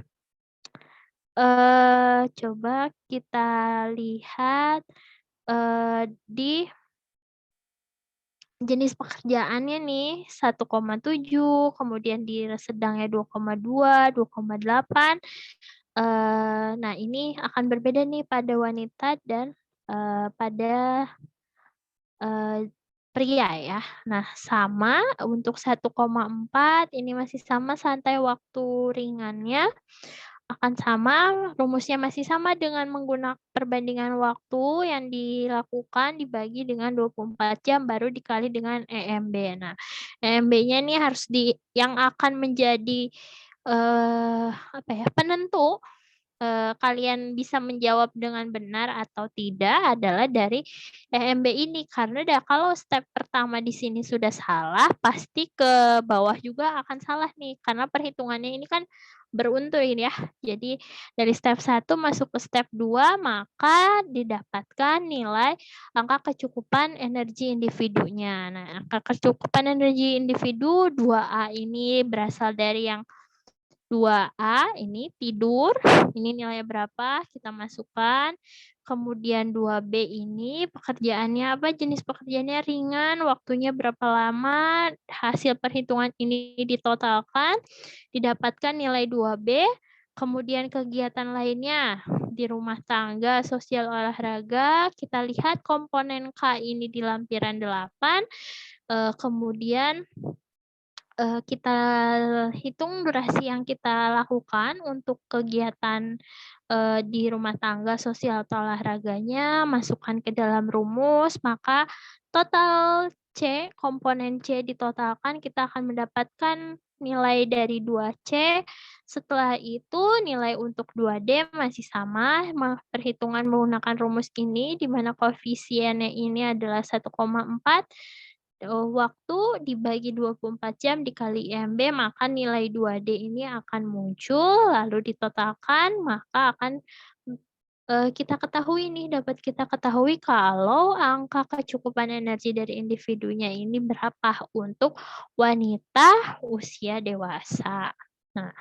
Coba kita lihat, di jenis pekerjaannya nih 1,7, kemudian di sedangnya 2,2, 2,8. Nah ini akan berbeda nih pada wanita dan, pada, pria ya. Nah sama untuk 1,4 ini masih sama santai waktu ringannya. Akan sama, rumusnya masih sama dengan menggunakan perbandingan waktu yang dilakukan dibagi dengan 24 jam baru dikali dengan EMB. Nah, EMB-nya ini harus yang akan menjadi penentu kalian bisa menjawab dengan benar atau tidak adalah dari EMB ini. Karena kalau step pertama di sini sudah salah, pasti ke bawah juga akan salah nih. Karena perhitungannya ini kan beruntun ya. Jadi dari step 1 masuk ke step 2, maka didapatkan nilai angka kecukupan energi individunya. Nah, angka kecukupan energi individu 2A ini berasal dari yang 2A ini tidur, ini nilainya berapa, kita masukkan. Kemudian 2B ini pekerjaannya apa, jenis pekerjaannya ringan, waktunya berapa lama, hasil perhitungan ini ditotalkan, didapatkan nilai 2B. Kemudian kegiatan lainnya di rumah tangga, sosial, olahraga, kita lihat komponen K ini di lampiran 8, kemudian kita hitung durasi yang kita lakukan untuk kegiatan, di rumah tangga, sosial, atau olahraganya, masukkan ke dalam rumus, maka total C, komponen C ditotalkan, kita akan mendapatkan nilai dari 2C. Setelah itu nilai untuk 2D masih sama, perhitungan menggunakan rumus ini, di mana koefisiennya ini adalah 1,4. Waktu dibagi 24 jam dikali IMB, maka nilai 2D ini akan muncul, lalu ditotalkan, maka akan kita ketahui nih, dapat kita ketahui kalau angka kecukupan energi dari individunya ini berapa untuk wanita usia dewasa. Nah,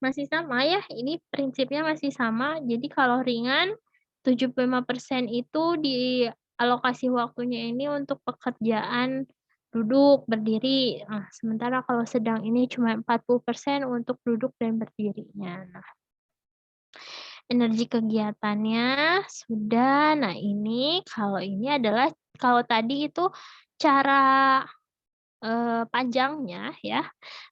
masih sama ya, ini prinsipnya masih sama. Jadi kalau ringan, 75% itu alokasi waktunya ini untuk pekerjaan duduk, berdiri. Nah, sementara kalau sedang ini cuma 40% untuk duduk dan berdirinya. Nah, energi kegiatannya sudah. Nah, ini kalau tadi itu cara panjangnya ya.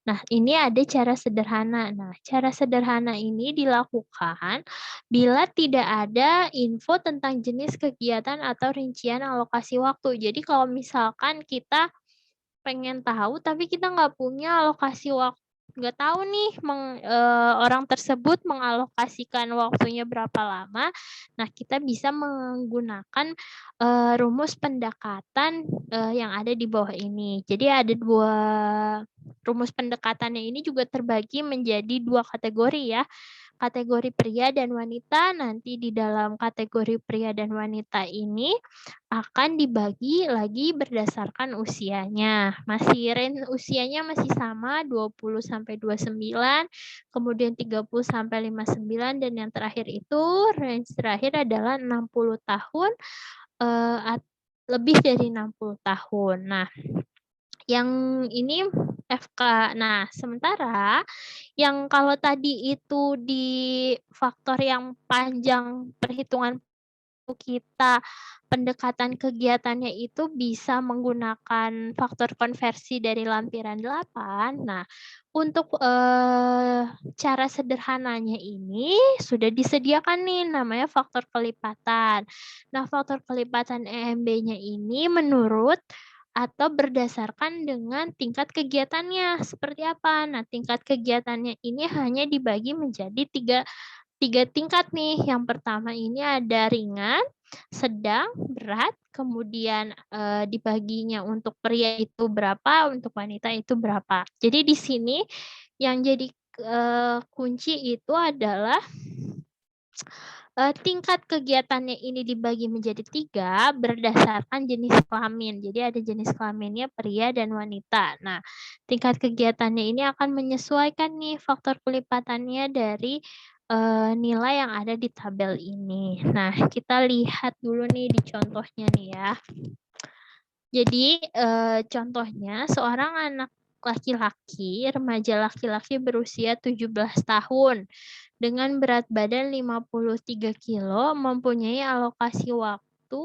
Nah, ini ada cara sederhana. Nah, cara sederhana ini dilakukan bila tidak ada info tentang jenis kegiatan atau rincian alokasi waktu. Jadi kalau misalkan kita pengen tahu tapi kita nggak punya alokasi waktu, nggak tahu nih orang tersebut mengalokasikan waktunya berapa lama. Nah, kita bisa menggunakan rumus pendekatan yang ada di bawah ini. Jadi ada 2 rumus pendekatannya ini juga terbagi menjadi 2 kategori ya. Kategori pria dan wanita. Nanti di dalam kategori pria dan wanita ini akan dibagi lagi berdasarkan usianya. Usianya masih sama 20 sampai 29, kemudian 30 sampai 59 dan yang terakhir itu range terakhir adalah 60 tahun lebih dari 60 tahun. Nah, yang ini FK. Nah, sementara yang kalau tadi itu di faktor yang panjang perhitungan kita pendekatan kegiatannya itu bisa menggunakan faktor konversi dari lampiran 8. Nah, untuk cara sederhananya ini sudah disediakan nih namanya faktor kelipatan. Nah, faktor kelipatan EMB-nya ini menurut atau berdasarkan dengan tingkat kegiatannya seperti apa. Nah, tingkat kegiatannya ini hanya dibagi menjadi tiga tingkat nih. Yang pertama ini ada ringan, sedang, berat, kemudian dibaginya untuk pria itu berapa, untuk wanita itu berapa. Jadi di sini yang jadi kunci itu adalah tingkat kegiatannya ini dibagi menjadi 3 berdasarkan jenis kelamin. Jadi ada jenis kelaminnya pria dan wanita. Nah, tingkat kegiatannya ini akan menyesuaikan nih faktor kelipatannya dari nilai yang ada di tabel ini. Nah, kita lihat dulu nih di contohnya nih ya. Jadi contohnya seorang anak laki-laki, remaja laki-laki berusia 17 tahun dengan berat badan 53 kilo mempunyai alokasi waktu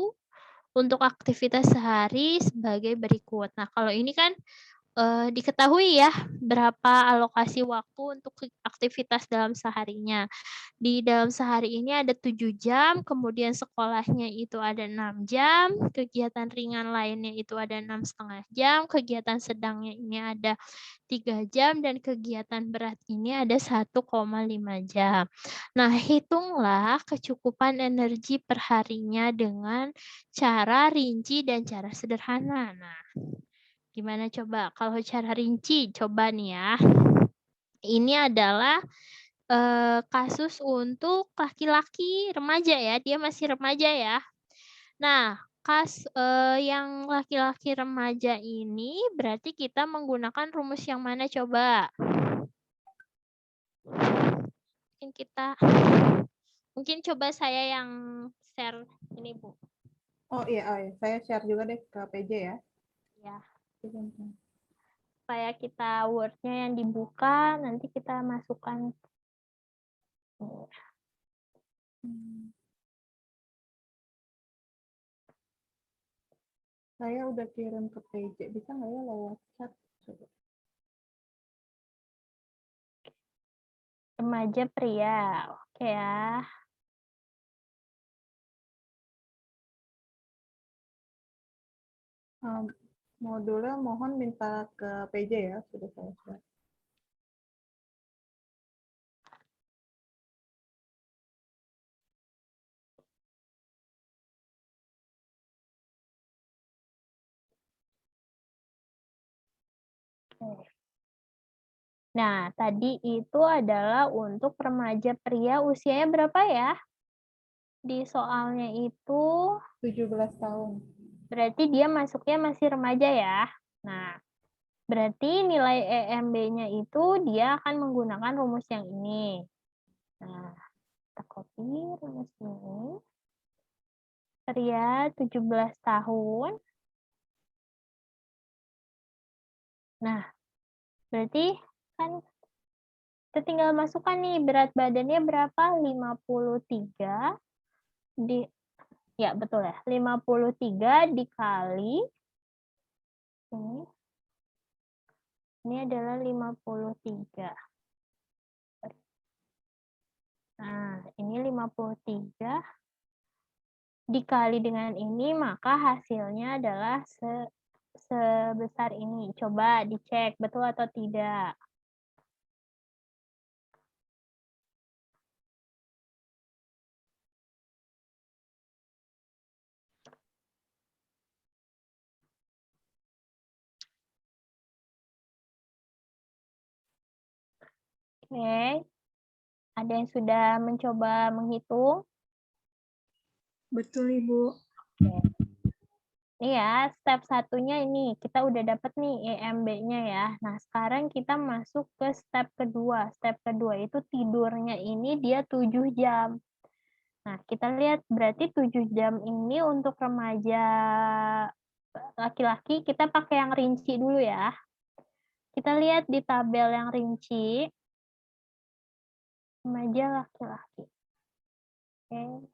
untuk aktivitas sehari sebagai berikut. Nah, kalau ini kan diketahui ya berapa alokasi waktu untuk aktivitas dalam seharinya. Di dalam sehari ini ada 7 jam, kemudian sekolahnya itu ada 6 jam, kegiatan ringan lainnya itu ada 6,5 jam, kegiatan sedangnya ini ada 3 jam, dan kegiatan berat ini ada 1,5 jam. Nah, hitunglah kecukupan energi per harinya dengan cara rinci dan cara sederhana. Nah, gimana coba? Kalau cara rinci, coba nih ya. Ini adalah kasus untuk laki-laki remaja ya, dia masih remaja ya. Nah, yang laki-laki remaja ini berarti kita menggunakan rumus yang mana coba? Mungkin coba saya yang share ini, Bu. Oh iya, saya share juga deh ke PJ ya. Ya. Supaya kita Word-nya yang dibuka, nanti kita masukkan. Saya udah kirim ke PJ, bisa nggak ya lewat chat? Coba. Remaja pria, oke ya. Modulnya mohon minta ke PJ ya, sudah saya share. Nah, tadi itu adalah untuk remaja pria usianya berapa ya? Di soalnya itu 17 tahun. berarti dia masuknya masih remaja ya. Nah, berarti nilai EMB-nya itu dia akan menggunakan rumus yang ini. Nah, kita copy rumus ini. Pria 17 tahun. Nah, berarti kan kita tinggal masukkan nih berat badannya berapa? 53 ya betul ya. 53 dikali ini Ini adalah 53. Nah, ini 53 dikali dengan ini, maka hasilnya adalah sebesar ini. Coba dicek betul atau tidak. Oke, ada yang sudah mencoba menghitung? Betul, Ibu. Oke. Ini ya, step satunya ini, kita udah dapat nih EMB-nya ya. Nah, sekarang kita masuk ke step kedua. Step kedua itu tidurnya ini dia 7 jam. Nah, kita lihat berarti 7 jam ini untuk remaja laki-laki, kita pakai yang rinci dulu ya. Kita lihat di tabel yang rinci, remaja laki-laki. Oke.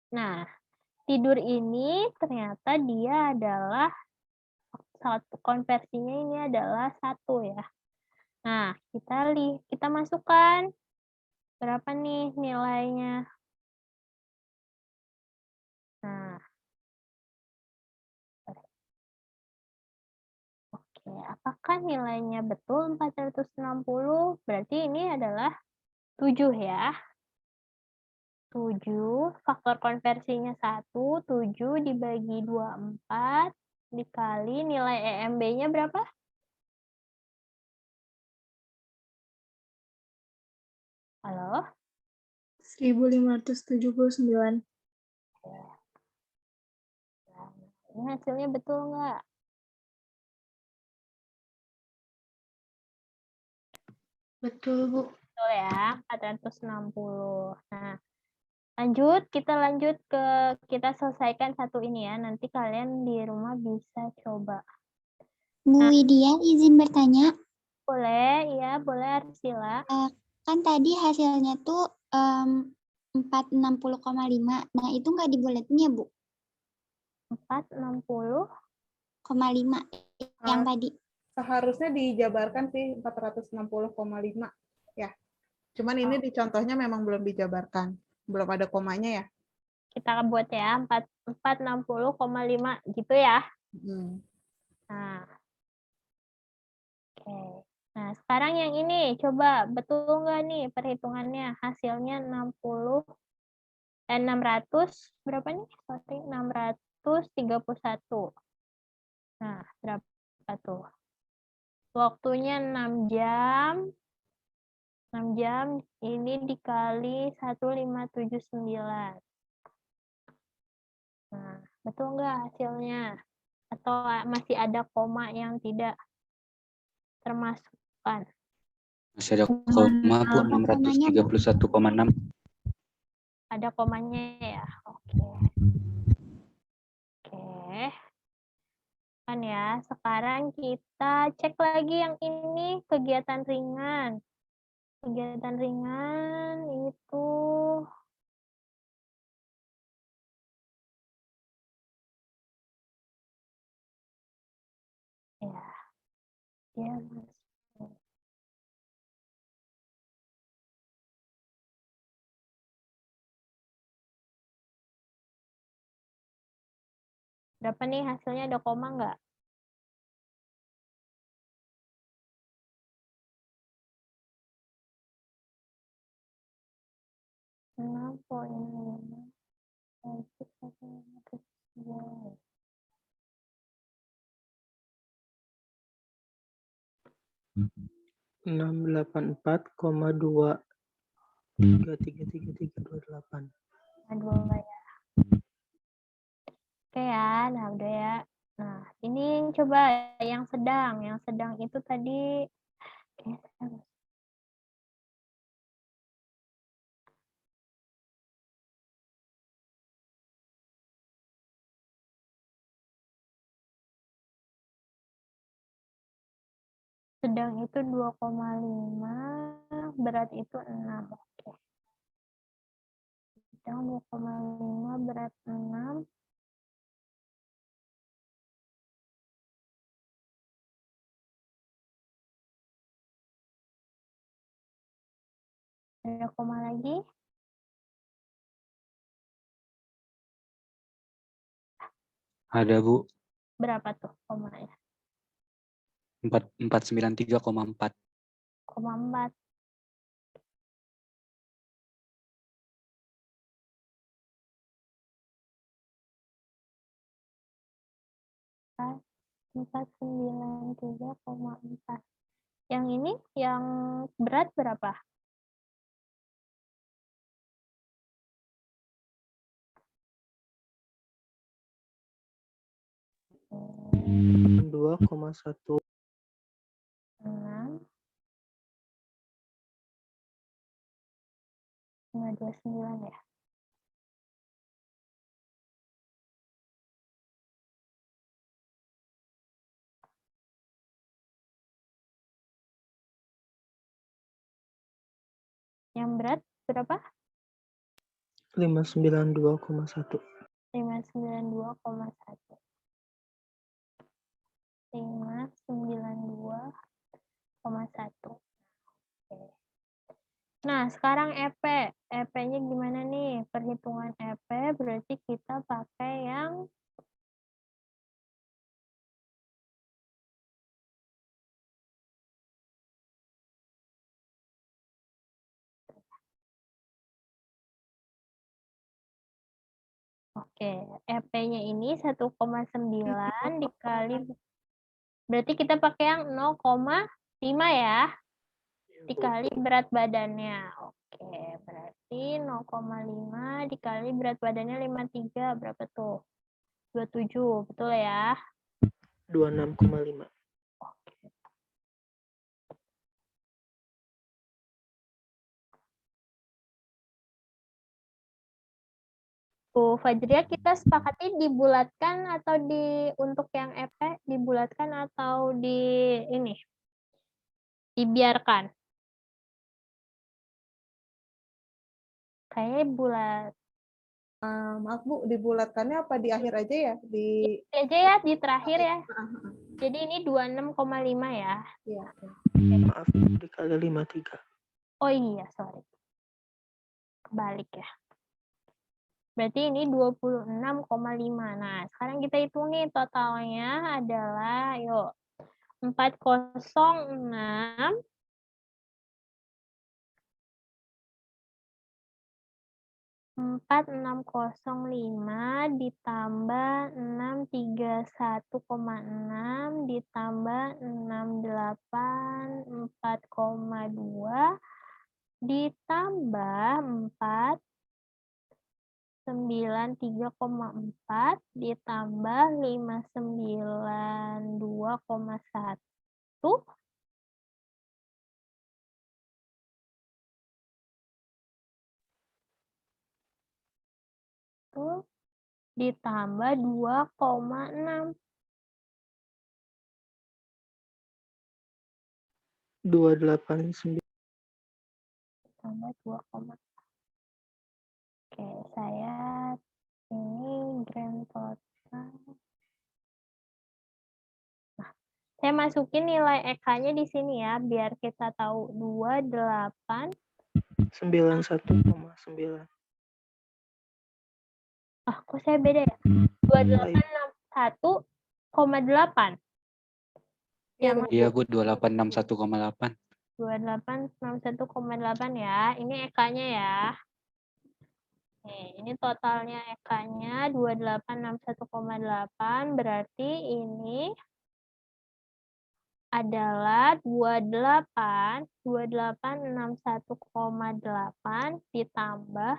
Nah, tidur ini ternyata dia adalah konversinya ini adalah 1 ya. Nah, kita masukkan berapa nih nilainya. Nah, oke, apakah nilainya betul 460? Berarti ini adalah 7 ya. 7, faktor konversinya 1, 7 dibagi 24, dikali nilai EMB-nya berapa? Halo? 1579. Ini hasilnya betul nggak? Betul, Bu. Betul ya, 460. Nah, kita lanjut kita selesaikan satu ini ya. Nanti kalian di rumah bisa coba. Bu Widya izin bertanya. Boleh, ya, boleh Arsila. Kan tadi hasilnya tuh 460,5. Nah, itu nggak dibuletin ya, Bu? 460,5 yang tadi. Seharusnya dijabarkan sih 460,5 ya. Cuman ini di contohnya memang belum dijabarkan. Belum ada komanya ya. Kita buat ya, 460,5 gitu ya. Nah, oke. Nah, sekarang yang ini, coba betul nggak nih perhitungannya? Hasilnya 600, berapa nih? Sorry, 631. Nah, berapa tuh? Waktunya 6 jam. 6 jam ini dikali 1579. Nah, betul nggak hasilnya? Atau masih ada koma yang tidak termasukkan? Masih ada koma, Bu, 631,6. Ada komanya ya? Oke. Oke. Kan ya, sekarang kita cek lagi yang ini, kegiatan ringan. Kegiatan ringan itu ya, dia masuk. Berapa nih hasilnya, ada koma nggak? Enam poin lima. 684,2333328. Dua ya. Oke ya, nah udah ya. Nah, ini coba yang sedang. Yang sedang itu tadi sedang itu 2,5, berat itu 6. Oke. Sedang 2,5, berat 6. Ada koma lagi? Ada Bu, Berapa tuh komanya? 493,4. 0,4. Empat 493,4. Yang ini yang berat berapa? Hmm, 2,1. 6, 529 ya. Yang berat berapa? 592,1. 592,1. 592,1. Oke. Nah, sekarang EP. EP-nya gimana nih? Perhitungan EP berarti kita pakai yang Oke, EP-nya ini 1,9 dikali, berarti kita pakai yang 0,5 ya, dikali berat badannya. Oke, berarti 0,5 dikali berat badannya 53, berapa tuh? 27, betul ya? 26,5. Bu Fajria, kita sepakati dibulatkan atau untuk yang EP dibulatkan atau dibiarkan? Kayaknya bulat. Maaf Bu, dibulatkannya apa di akhir aja ya? Di Aja ya, di terakhir ya. Jadi ini 26,5 ya. Iya. Maaf, dikali 53. Oh iya, sorry. Kebalik ya. Berarti ini 26,5. Nah, sekarang kita hitung nih totalnya adalah, yuk, 406 4605 ditambah 631,6 ditambah 68 4,2 ditambah 4 93,4 ditambah 592,1 ditambah 2,6. 289. Tambah 2, oke, saya ini grand total. Nah, saya masukin nilai EK-nya di sini ya, biar kita tahu 28. 91,9. Kok saya beda ya? 2861,8. Iya Bu, 2861,8. 2861,8 ya. Ini EK-nya ya. Ini totalnya EK-nya 2861,8, berarti ini adalah 2861,8 ditambah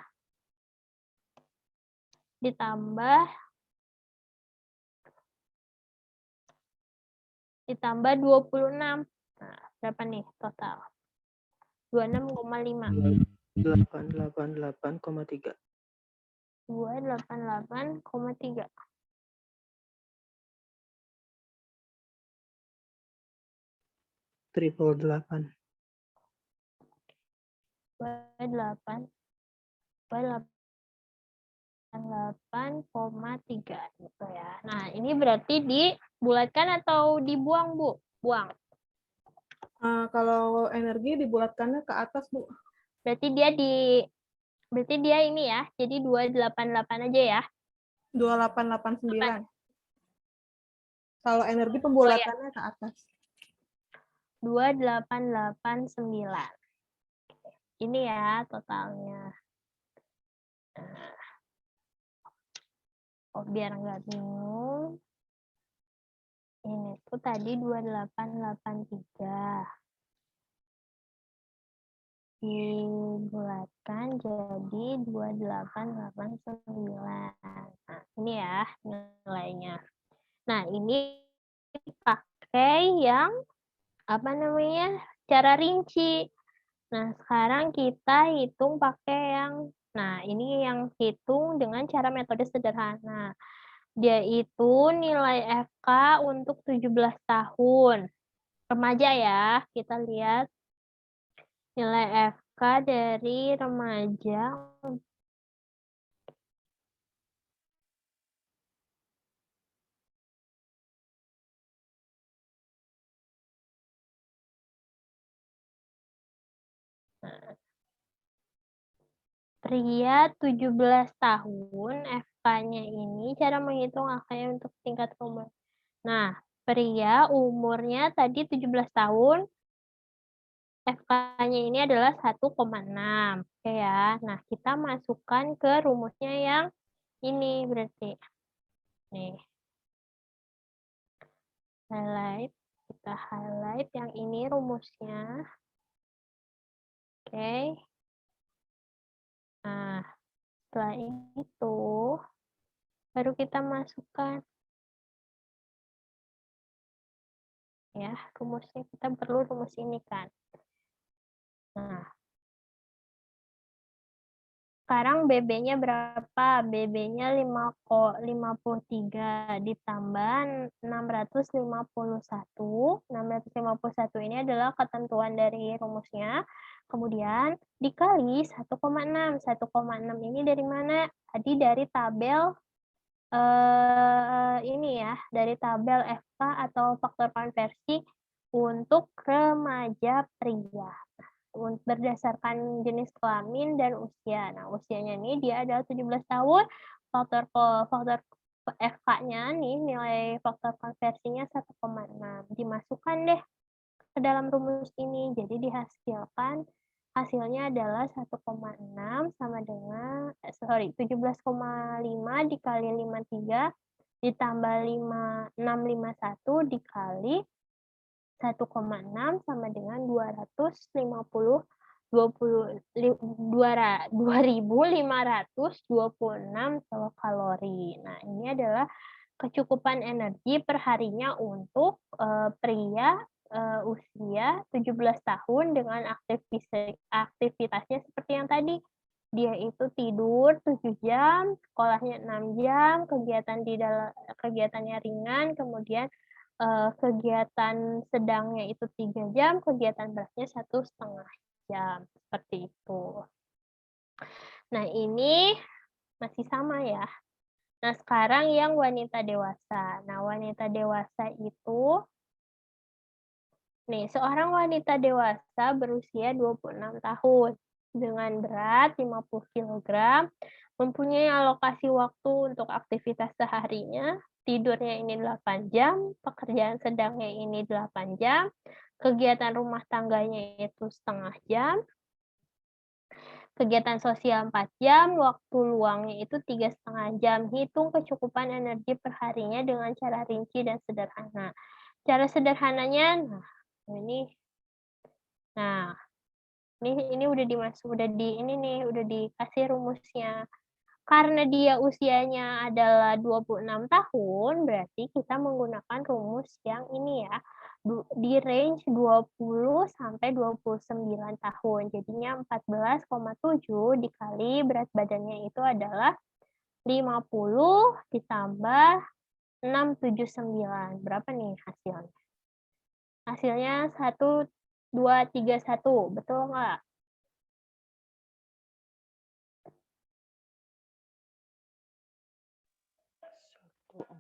26. Nah, berapa nih total? 26,5. 888,3. 288,3. Triple 8. 8,3 gitu ya. Nah, ini berarti dibulatkan atau dibuang, Bu? Buang. Kalau energi dibulatkannya ke atas Bu. Berarti dia ini ya, jadi 288 aja ya. 2889. Kalau energi Oh ya, pembulatannya ke atas. 2889. Ini ya totalnya. Nah, biar nggak bingung. Ini tuh tadi 2883. Dibulatkan jadi 2889. Nah, ini ya nilainya. Nah, ini pakai yang apa namanya? Cara rinci. Nah, sekarang kita hitung pakai yang ini yang hitung dengan cara metode sederhana. Dia itu nilai FK untuk 17 tahun. Remaja ya, kita lihat nilai FK dari remaja. Pria 17 tahun, FK-nya ini cara menghitung angkanya untuk tingkat umur. Nah, pria umurnya tadi 17 tahun, FK-nya ini adalah 1,6. Oke ya. Nah, kita masukkan ke rumusnya yang ini berarti. Nih. Highlight. Kita highlight yang ini rumusnya. Oke. Nah, setelah itu baru kita masukkan ya rumusnya, kita perlu rumus ini kan. Nah, sekarang BB-nya berapa? BB-nya 53 ditambah 651. 651 ini adalah ketentuan dari rumusnya. Kemudian dikali 1,6. 1,6 ini dari mana? Tadi dari tabel ini ya, dari tabel FK atau faktor konversi untuk remaja pria. Berdasarkan jenis kelamin dan usia. Nah, usianya ini dia adalah 17 tahun, faktor FK-nya nih, nilai faktor konversinya 1,6. Dimasukkan deh ke dalam rumus ini. Jadi dihasilkan hasilnya adalah 1,6 sama dengan 17,5 dikali 53 ditambah 651 dikali 1,6 sama dengan 2.526 kilokalori. Nah, ini adalah kecukupan energi per harinya untuk pria usia 17 tahun dengan aktivitasnya seperti yang tadi. Dia itu tidur 7 jam, sekolahnya 6 jam, kegiatannya ringan, kemudian kegiatan sedangnya itu 3 jam, kegiatan beratnya 1,5 jam. Seperti itu. Nah, ini masih sama ya. Nah, sekarang yang wanita dewasa. Nah, wanita dewasa itu, nih, seorang wanita dewasa berusia 26 tahun dengan berat 50 kg, mempunyai alokasi waktu untuk aktivitas seharinya, tidurnya ini 8 jam, pekerjaan sedangnya ini 8 jam, kegiatan rumah tangganya itu setengah jam, kegiatan sosial 4 jam, waktu luangnya itu 3,5 jam. Hitung kecukupan energi per harinya dengan cara rinci dan sederhana. Cara sederhananya, ini udah dikasih rumusnya. Karena dia usianya adalah 26 tahun, berarti kita menggunakan rumus yang ini ya, di range 20 sampai 29 tahun. Jadinya 14,7 dikali berat badannya itu adalah 50 ditambah 679. Berapa nih hasilnya? Hasilnya 1,231, betul nggak?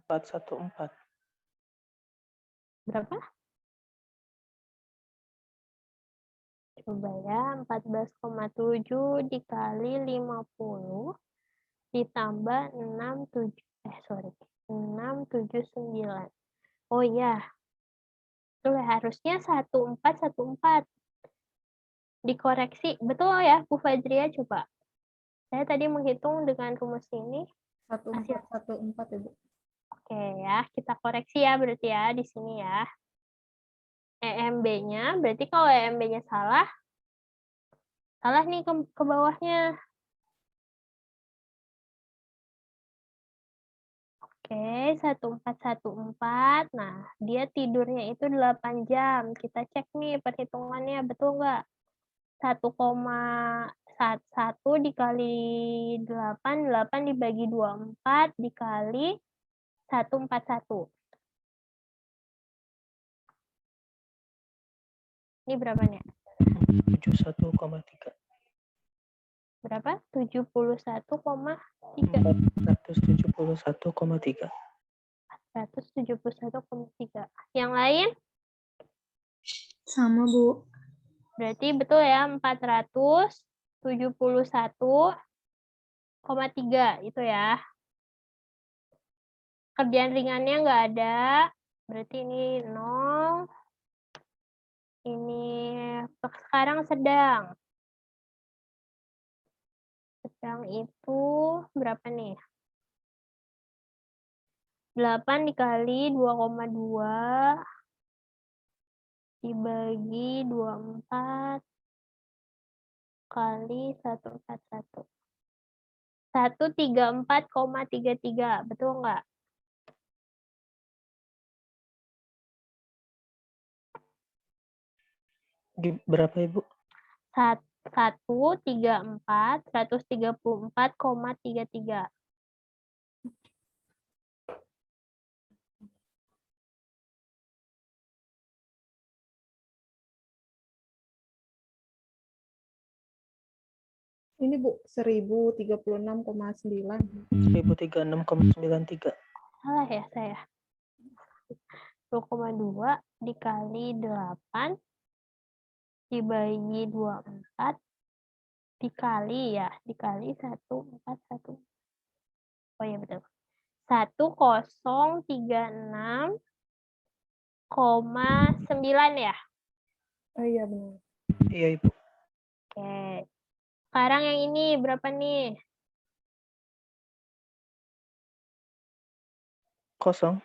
1,414. Berapa? Coba ya, 14,7 dikali 50 ditambah 679. Oh iya, itu harusnya 1414. Dikoreksi, betul ya Bu Fajria, coba. Saya tadi menghitung dengan rumus ini. 1414 Ibu. Oke ya, kita koreksi ya berarti ya di sini ya. EMB-nya, berarti kalau EMB-nya salah nih ke bawahnya. Oke, 1414. Nah, dia tidurnya itu 8 jam. Kita cek nih perhitungannya, betul nggak? 1,1 dikali 8, 8 dibagi 24 dikali 141. Ini berapa nih? 71,3. Berapa? 71,3. 471,3. 171,3. Yang lain? Sama, Bu. Berarti betul ya, 471,3 itu ya. Kerjaan ringannya nggak ada, berarti ini 0. Ini sekarang sedang. Sedang itu berapa nih? 8 dikali 2,2 dibagi 24 kali 141. 134,33, betul nggak? Berapa Ibu? 134,33. Ini Bu, 1036,9. 1036,93. Salah ya saya. 2,2 dikali 8 dibagi 24 dikali 141. Oh iya betul. 1036,9 ya. Oh iya benar. Iya Ibu. Oke. Sekarang yang ini berapa nih? Kosong.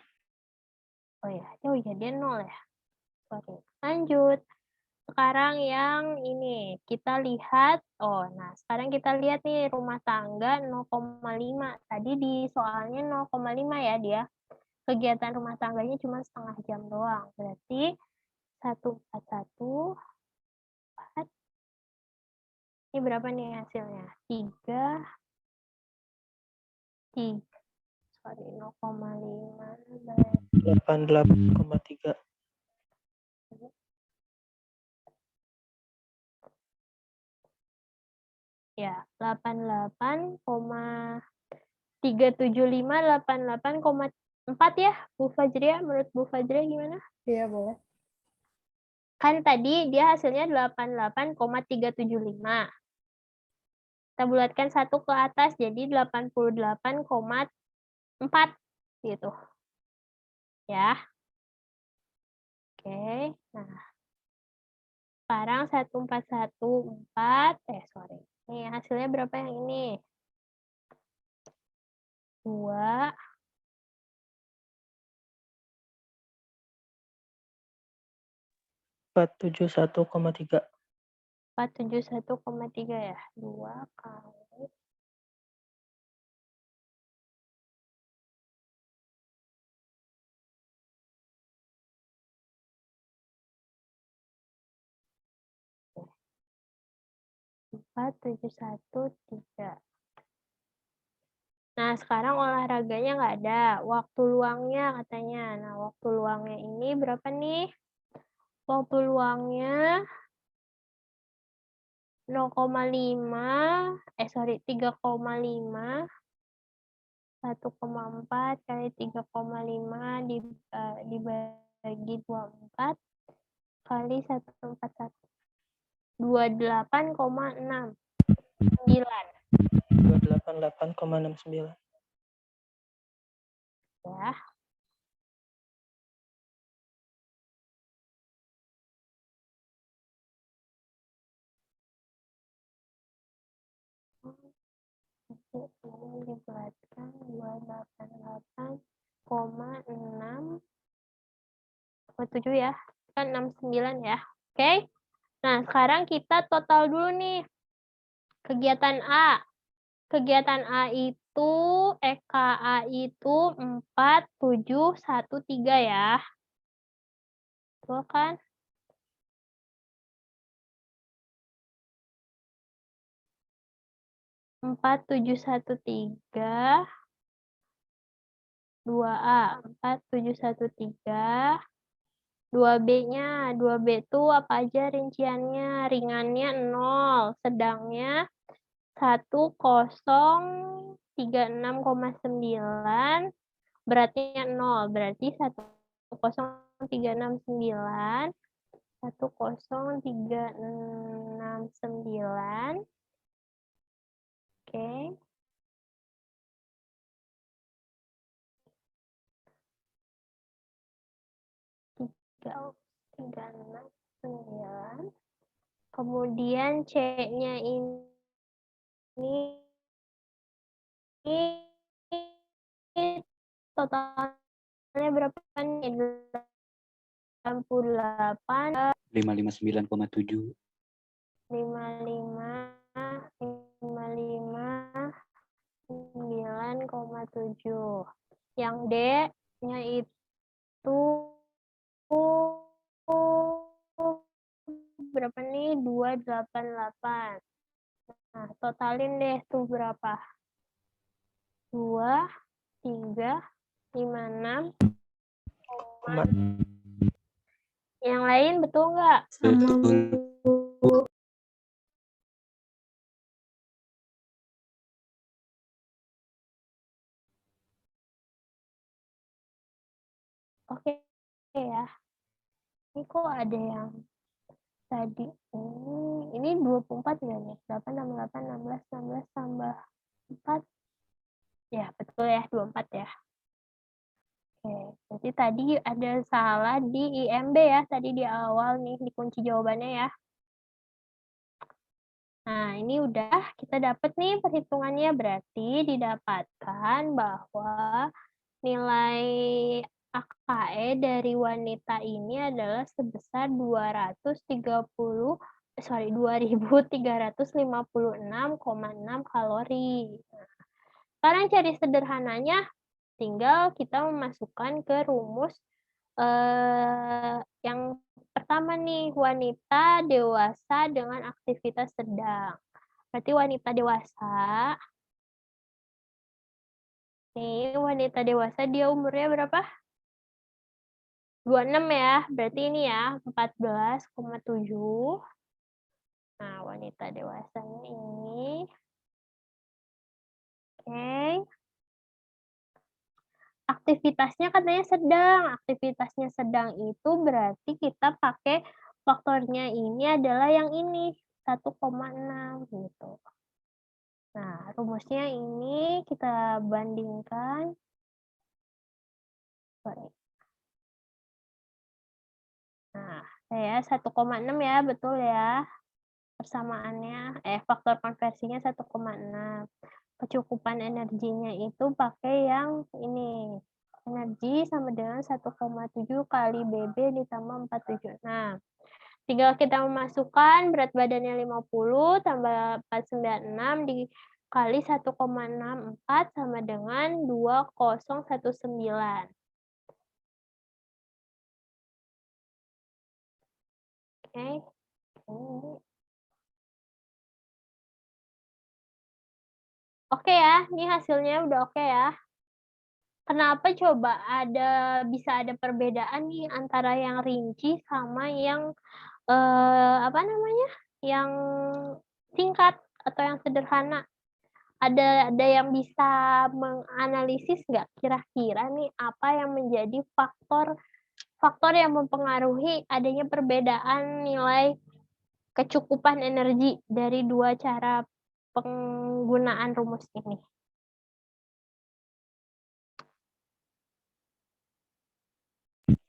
Oh iya dia 0 ya. Sorry. Lanjut. Sekarang yang ini, kita lihat, sekarang kita lihat nih rumah tangga 0,5. Tadi di soalnya 0,5 ya dia. Kegiatan rumah tangganya cuma setengah jam doang. Berarti 141, 4. Ini berapa nih hasilnya? 0,5. 88,3. Ya, 88,375, 88,4 ya, Bu Fajria. Menurut Bu Fajria gimana? Iya, boleh. Kan tadi dia hasilnya 88,375. Kita bulatkan 1 ke atas, jadi 88,4 gitu. Ya. Oke, nah. Sekarang 1414, sorry. Nih hasilnya berapa yang ini? 2. 471,3. 471,3 ya. 2 kali 471,3. Nah, sekarang olahraganya nggak ada. Waktu luangnya katanya. Nah, waktu luangnya ini berapa nih? Waktu luangnya 0,5, 3,5, 1,4 kali 3,5 dibagi 24 kali 141. 28,69. 288,69. Ya. Ini dibuatkan 288,6,7 ya. Kan 69 ya. Oke. Nah, sekarang kita total dulu nih. Kegiatan A. Kegiatan A itu, EKA itu 4713 ya. Betul kan? Empat tujuh satu tiga 2A 4713 2B-nya 2B itu apa aja rinciannya? Ringannya 0, sedangnya 1036,9, beratnya 0, berarti 10369 10369. Oke. Tiga enam sembilan. Kemudian C-nya ini totalnya berapa nih? 88, 559,7. 9,7. Yang D-nya itu berapa nih? 288. Nah, totalin deh tuh berapa? 2, 3, 5, 6. Yang lain betul nggak? Betul. Oke ya. Ini kok ada yang tadi ini 24 ya nih? 8, 68, 16, 16 tambah 4. Ya, betul ya, 24 ya. Oke, jadi tadi ada salah di IMB ya, tadi di awal nih, di kunci jawabannya ya. Nah, ini udah kita dapat nih perhitungannya, berarti didapatkan bahwa nilai AKE dari wanita ini adalah sebesar 2356,6 kalori. Nah, sekarang cari sederhananya, tinggal kita memasukkan ke rumus yang pertama nih, wanita dewasa dengan aktivitas sedang. Berarti wanita dewasa. Nih, wanita dewasa dia umurnya berapa? 26 ya. Berarti ini ya, 14,7. Nah, wanita dewasanya ini. Oke. Aktivitasnya katanya sedang. Aktivitasnya sedang itu berarti kita pakai faktornya ini adalah yang ini, 1,6 gitu. Nah, rumusnya ini kita bandingkan. Nah, saya 1,6 ya, betul ya. Persamaannya, faktor konversinya 1,6. Kecukupan energinya itu pakai yang ini. Energi sama dengan 1,7 kali BB ditambah 476. Tinggal kita memasukkan berat badannya 50 tambah 496 dikali 1,64 sama dengan 2019. Oke. Oke ya, ini hasilnya udah oke ya. Kenapa coba bisa ada perbedaan nih antara yang rinci sama yang apa namanya? Yang singkat atau yang sederhana? Ada yang bisa menganalisis nggak kira-kira nih apa yang menjadi faktor yang mempengaruhi adanya perbedaan nilai kecukupan energi dari dua cara penggunaan rumus ini?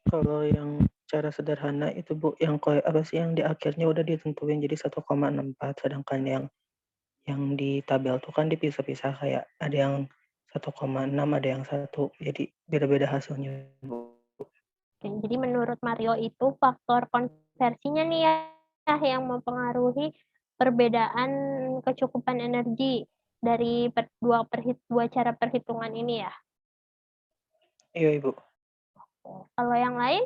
Kalau yang cara sederhana itu Bu, yang apa sih yang di akhirnya udah ditentuin jadi 1,64, sedangkan yang di tabel tuh kan dipisah-pisah kayak ada yang 1,6, ada yang 1, jadi beda-beda hasilnya Bu. Oke, jadi menurut Mario itu faktor konversinya nih ya yang mempengaruhi perbedaan kecukupan energi dari dua cara perhitungan ini ya. Iya Ibu. Kalau yang lain,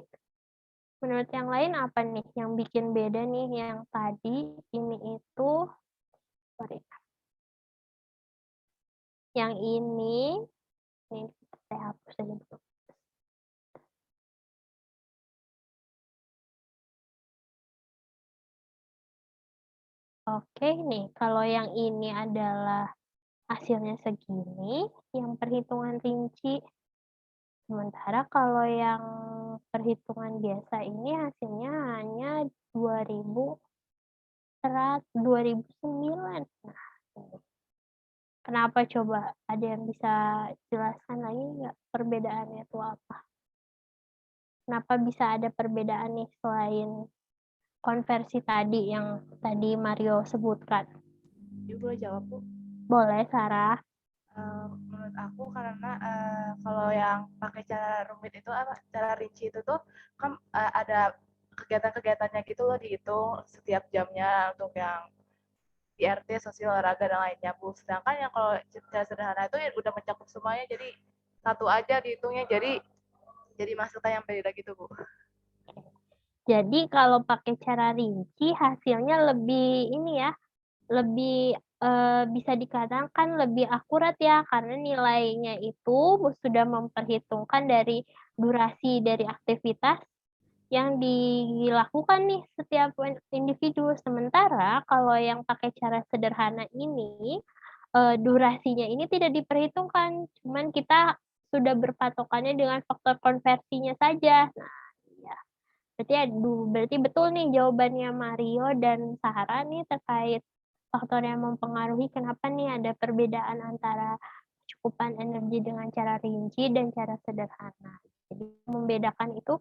menurut yang lain apa nih yang bikin beda nih yang tadi ini itu, sorry, yang ini saya hapus aja dulu. Oke nih, kalau yang ini adalah hasilnya segini, yang perhitungan rinci. Sementara kalau yang perhitungan biasa ini hasilnya hanya 2009. Nah, ini. Kenapa coba? Ada yang bisa jelaskan lagi nggak perbedaannya itu apa? Kenapa bisa ada perbedaan nih selain konversi tadi yang tadi Mario sebutkan? Ibu boleh jawab, Bu? Boleh, Sarah. Menurut aku karena kalau yang pakai cara rumit itu cara rinci itu tuh kan ada kegiatan-kegiatannya gitu loh, dihitung setiap jamnya untuk yang IRT, sosial, olahraga dan lainnya Bu. Sedangkan yang kalau cara sederhana itu ya udah mencakup semuanya, jadi satu aja dihitungnya, jadi masukkan yang beda gitu Bu. Jadi kalau pakai cara rinci hasilnya lebih ini ya, lebih bisa dikatakan lebih akurat ya, karena nilainya itu sudah memperhitungkan dari durasi dari aktivitas yang dilakukan nih setiap individu. Sementara kalau yang pakai cara sederhana ini, durasinya ini tidak diperhitungkan, cuman kita sudah berpatokannya dengan faktor konversinya saja. Nah, iya. Berarti betul nih jawabannya Mario dan Sarah nih terkait faktor yang mempengaruhi kenapa nih ada perbedaan antara kecukupan energi dengan cara rinci dan cara sederhana. Jadi membedakan itu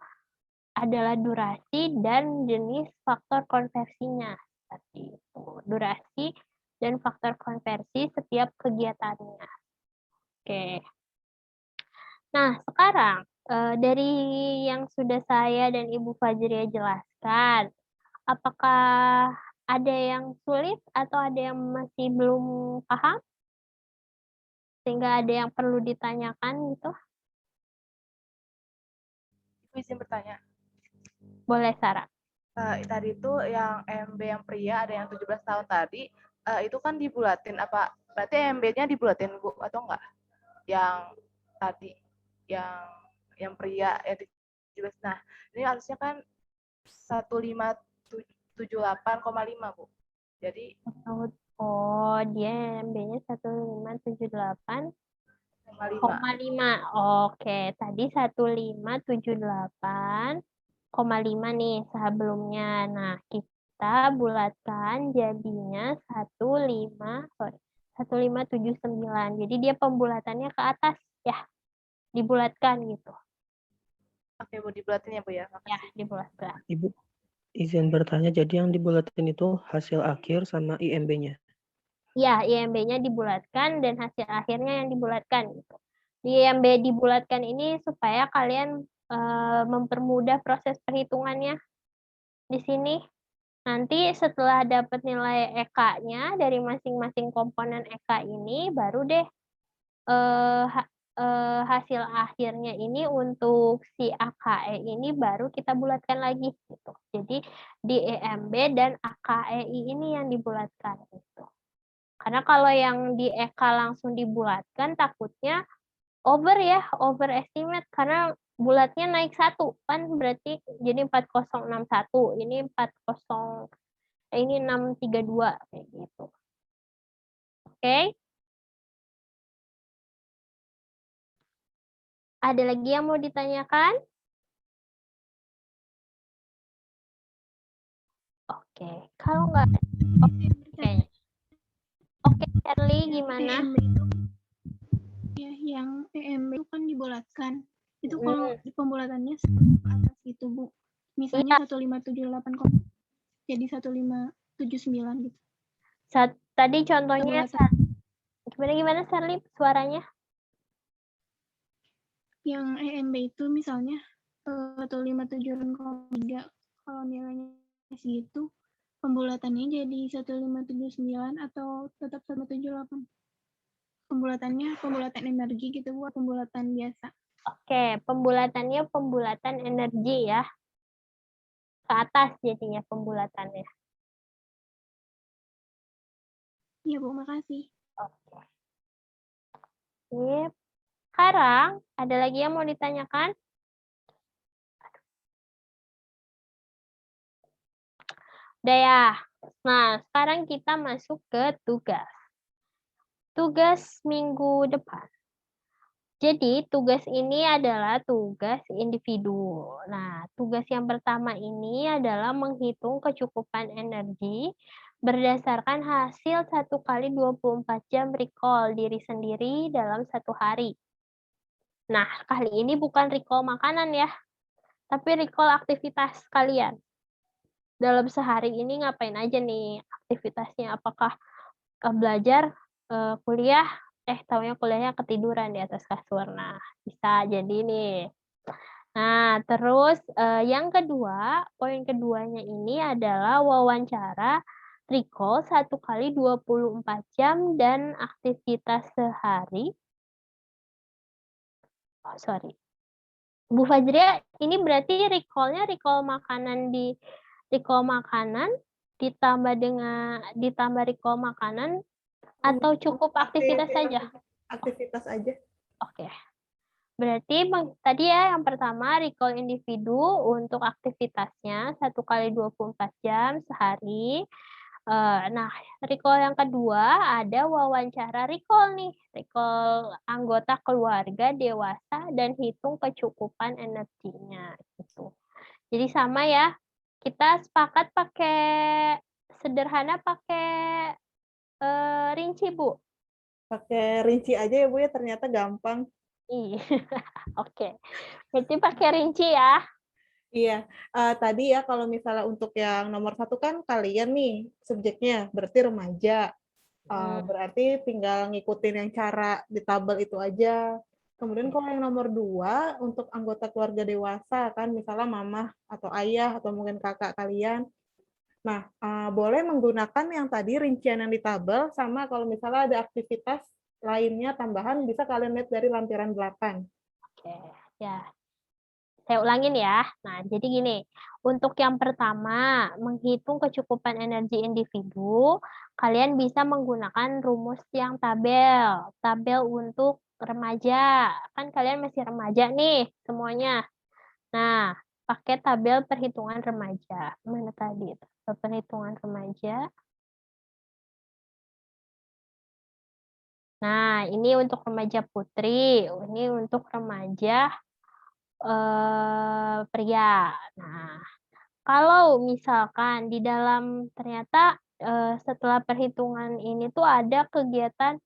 adalah durasi dan jenis faktor konversinya. Seperti itu. Durasi dan faktor konversi setiap kegiatannya. Oke. Nah, sekarang dari yang sudah saya dan Ibu Fajria jelaskan, apakah ada yang sulit atau ada yang masih belum paham? Sehingga ada yang perlu ditanyakan gitu? Ibu izin bertanya. Boleh, Sarah. Tadi itu yang MB yang pria ada yang 17 tahun tadi, itu kan dibulatin apa? Berarti MB-nya dibulatin Bu atau enggak? Yang tadi yang pria ya 17. Nah, ini harusnya kan 1578,5 Bu. Jadi Oh, dia MB-nya 1578,5. 5. Oke, tadi 1578,5 nih sebelumnya. Nah, kita bulatkan jadinya 1579. Jadi dia pembulatannya ke atas ya, dibulatkan gitu. Oke Bu, dibulatin ya Bu ya. Ya, Makasih. dibulatkan. Ibu izin bertanya, jadi yang dibulatin itu hasil akhir sama IMB-nya? Ya, IMB-nya dibulatkan dan hasil akhirnya yang dibulatkan gitu. Di IMB dibulatkan ini supaya kalian mempermudah proses perhitungannya di sini. Nanti setelah dapat nilai EK-nya dari masing-masing komponen EK ini, baru deh hasil akhirnya ini untuk si AKE ini baru kita bulatkan lagi gitu. Jadi di EMB dan AKEI ini yang dibulatkan gitu. Karena kalau yang di EK langsung dibulatkan takutnya overestimate karena bulatnya naik 1 kan berarti jadi 4061, ini 632 kayak gitu. Oke. Ada lagi yang mau ditanyakan? Oke. Oke, kalau nggak, oke. Oke, Shirley, gimana? EMB itu ya, yang EMB itu kan dibulatkan. Itu kalau di pembulatannya ke atas gitu, Bu. Misalnya 1578, jadi 1579 gitu. Tadi contohnya Pembulatan. gimana Shirley suaranya? Yang EMB itu misalnya 1578,3, kalau nilainya segitu, pembulatannya jadi 1579 atau tetap 178? Pembulatan energi gitu, buat pembulatan biasa. Oke, pembulatannya pembulatan energi ya. Ke atas jadinya pembulatannya. Iya, Bu, makasih. Oke. Sip. Sekarang, ada lagi yang mau ditanyakan? Udah ya. Nah, sekarang kita masuk ke tugas. Tugas minggu depan. Jadi, tugas ini adalah tugas individu. Nah, tugas yang pertama ini adalah menghitung kecukupan energi berdasarkan hasil 1 kali 24 jam recall diri sendiri dalam 1 hari. Nah, kali ini bukan recall makanan ya, tapi recall aktivitas kalian. Dalam sehari ini ngapain aja nih aktivitasnya? Apakah belajar, kuliah, taunya kuliahnya ketiduran di atas kasur. Nah, bisa jadi nih. Nah, terus yang kedua, poin keduanya ini adalah wawancara recall 1 kali 24 jam dan aktivitas sehari. Oh, sorry. Bu Fajria, ini berarti recall-nya recall makanan ditambah recall makanan atau cukup aktivitas saja? Aktivitas aja. Oke. Berarti tadi ya yang pertama recall individu untuk aktivitasnya 1 kali 24 jam sehari. Nah, recall yang kedua ada wawancara recall nih. Recall anggota keluarga dewasa dan hitung kecukupan energinya gitu. Jadi sama ya. Kita sepakat pakai sederhana pakai rinci, Bu. Pakai rinci aja ya, Bu ya, ternyata gampang. Iya. Oke. Berarti pakai rinci ya. Iya, tadi ya kalau misalnya untuk yang nomor 1 kan kalian nih subjeknya, berarti remaja. Berarti tinggal ngikutin yang cara di tabel itu aja. Kemudian kalau yang nomor 2 untuk anggota keluarga dewasa kan, misalnya mama atau ayah atau mungkin kakak kalian. Nah, boleh menggunakan yang tadi rincian yang di tabel, sama kalau misalnya ada aktivitas lainnya tambahan bisa kalian lihat dari lampiran 8. Oke, ya. Saya ulangin ya. Nah, jadi gini, untuk yang pertama, menghitung kecukupan energi individu, kalian bisa menggunakan rumus yang tabel. Tabel untuk remaja. Kan kalian masih remaja nih semuanya. Nah, pakai tabel perhitungan remaja. Mana tadi? Tabel perhitungan remaja. Nah, ini untuk remaja putri. Ini untuk remaja pria. Nah, kalau misalkan di dalam ternyata setelah perhitungan ini tuh ada kegiatan.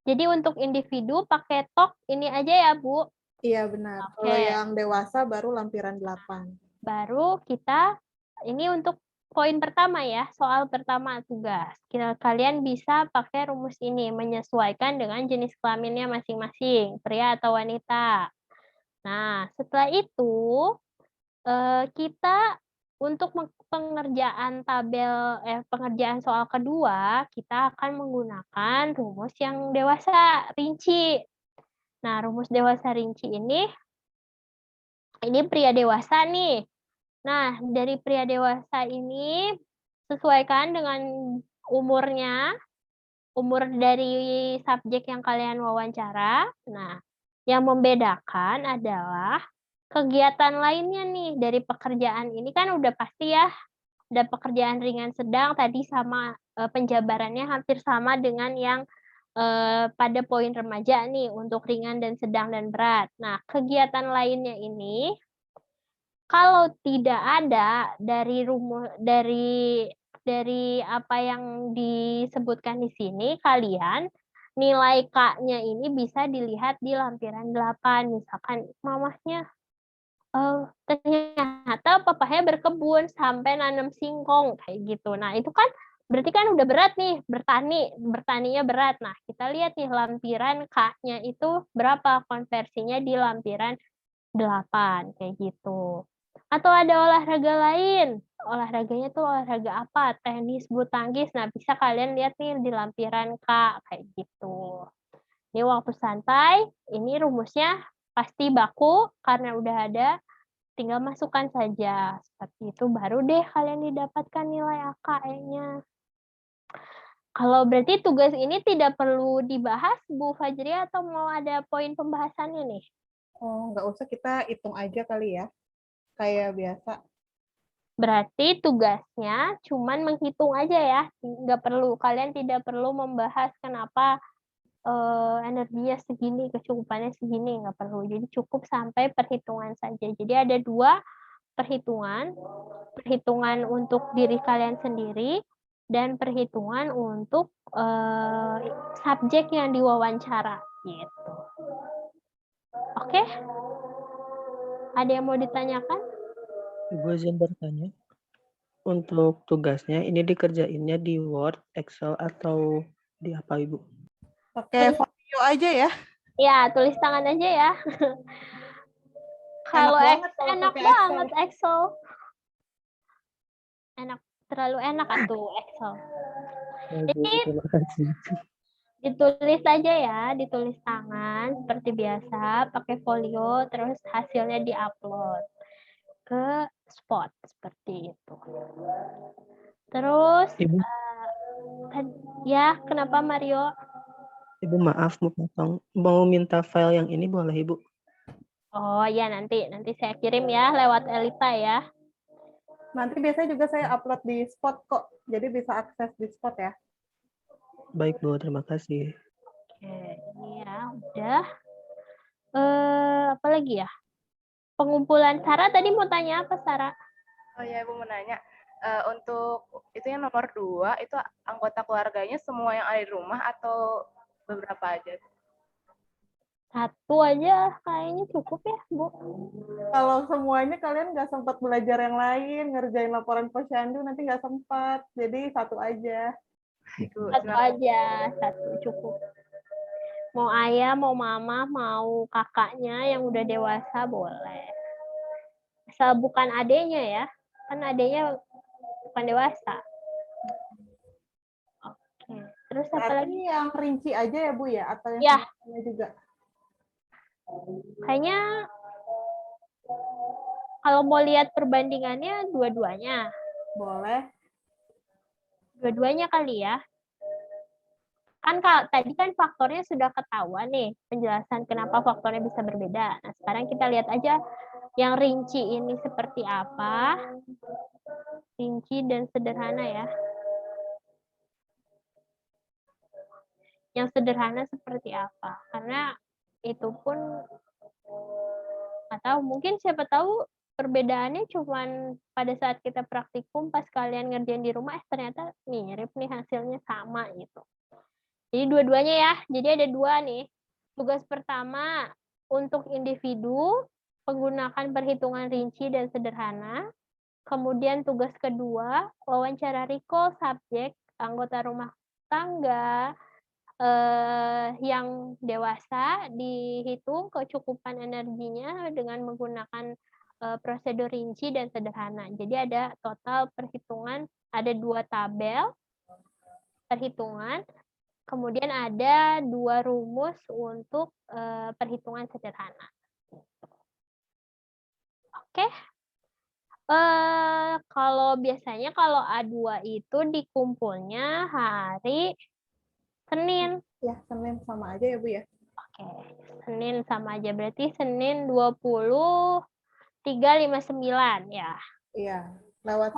Jadi untuk individu pakai tok ini aja ya, Bu. Iya benar. Oke. Kalau yang dewasa baru lampiran 8. Baru kita ini untuk poin pertama ya, soal pertama tugas. Kalian bisa pakai rumus ini menyesuaikan dengan jenis kelaminnya masing-masing, pria atau wanita. Nah, setelah itu kita untuk pengerjaan pengerjaan soal kedua, kita akan menggunakan rumus yang dewasa rinci. Nah, rumus dewasa rinci ini pria dewasa nih. Nah, dari pria dewasa ini sesuaikan dengan umurnya, umur dari subjek yang kalian wawancara. Nah, yang membedakan adalah kegiatan lainnya nih dari pekerjaan ini kan udah pasti ya, ada pekerjaan ringan sedang tadi sama penjabarannya hampir sama dengan yang pada poin remaja nih untuk ringan dan sedang dan berat. Nah, kegiatan lainnya ini kalau tidak ada dari dari apa yang disebutkan di sini, kalian nilai K-nya ini bisa dilihat di lampiran 8. Misalkan mamahnya ternyata papahnya berkebun sampai nanam singkong kayak gitu. Nah, itu kan berarti kan udah berat nih, bertaninya berat. Nah, kita lihat nih lampiran K-nya itu berapa konversinya di lampiran 8 kayak gitu. Atau ada olahraga lain. Olahraganya tuh olahraga apa? Tenis, bulu tangkis. Nah, bisa kalian lihat nih di lampiran K kayak gitu. Ini waktu santai, ini rumusnya pasti baku karena udah ada, tinggal masukkan saja. Seperti itu baru deh kalian didapatkan nilai AKE-nya. Kalau berarti tugas ini tidak perlu dibahas, Bu Fajri, atau mau ada poin pembahasannya nih? Oh, nggak usah, kita hitung aja kali ya. Kayak biasa. Berarti tugasnya cuman menghitung aja ya, nggak perlu, kalian tidak perlu membahas kenapa energinya segini, kecukupannya segini, nggak perlu. Jadi cukup sampai perhitungan saja. Jadi ada 2 perhitungan untuk diri kalian sendiri dan perhitungan untuk subjek yang diwawancara gitu. Oke? Ada yang mau ditanyakan? Ibu izin bertanya. Untuk tugasnya ini dikerjainnya di Word, Excel, atau di apa, Ibu? Pakai folio aja ya. Ya, tulis tangan aja ya. Kalau banget kalau enak pakai banget Excel. Enak, terlalu enak atuh Excel. Ya, Ibu, terima kasih. Ditulis aja ya, ditulis tangan seperti biasa, pakai folio, terus hasilnya diupload ke Spot seperti itu. Terus Ibu, ya, kenapa Mario? Ibu maaf mau potong. Mau minta file yang ini boleh, Ibu? Oh ya, nanti saya kirim ya lewat Elita ya. Nanti biasanya juga saya upload di Spot kok. Jadi bisa akses di Spot ya. Baik, Bu, terima kasih. Oke, ini ya udah. Apa lagi ya? Pengumpulan. Sarah tadi mau tanya apa, Sarah? Oh ya, Ibu mau nanya. Untuk itu yang nomor 2, itu anggota keluarganya semua yang ada di rumah atau beberapa aja? Satu aja kayaknya cukup ya, Bu. Kalau semuanya kalian nggak sempat belajar yang lain, ngerjain laporan posyandu, nanti nggak sempat. Jadi satu aja. Satu aja, satu cukup. Mau ayah, mau mama, mau kakaknya yang udah dewasa boleh. Asal bukan adenya ya, kan adenya bukan dewasa. Oke, terus apa lagi? Berarti yang rinci aja ya, Bu ya? Atau yang Ya. semuanya juga? Kayaknya kalau mau lihat perbandingannya dua-duanya. Boleh. Dua-duanya kali ya. Kan tadi kan faktornya sudah ketahuan nih, penjelasan kenapa faktornya bisa berbeda. Nah, sekarang kita lihat aja yang rinci ini seperti apa. Rinci dan sederhana ya. Yang sederhana seperti apa? Karena itu pun atau mungkin siapa tahu perbedaannya cuman pada saat kita praktikum pas kalian ngerjain di rumah ternyata mirip nih hasilnya sama gitu. Jadi dua-duanya ya. Jadi ada 2 nih. Tugas pertama untuk individu menggunakan perhitungan rinci dan sederhana. Kemudian tugas kedua wawancara recall subjek anggota rumah tangga yang dewasa, dihitung kecukupan energinya dengan menggunakan prosedur rinci dan sederhana. Jadi ada total perhitungan, ada 2 tabel perhitungan, kemudian ada 2 rumus untuk perhitungan sederhana. Oke. Kalau biasanya kalau A2 itu dikumpulnya hari Senin. Ya, Senin sama aja ya, Bu ya? Oke, Senin sama aja. Berarti Senin 23.59 ya. Iya, lewat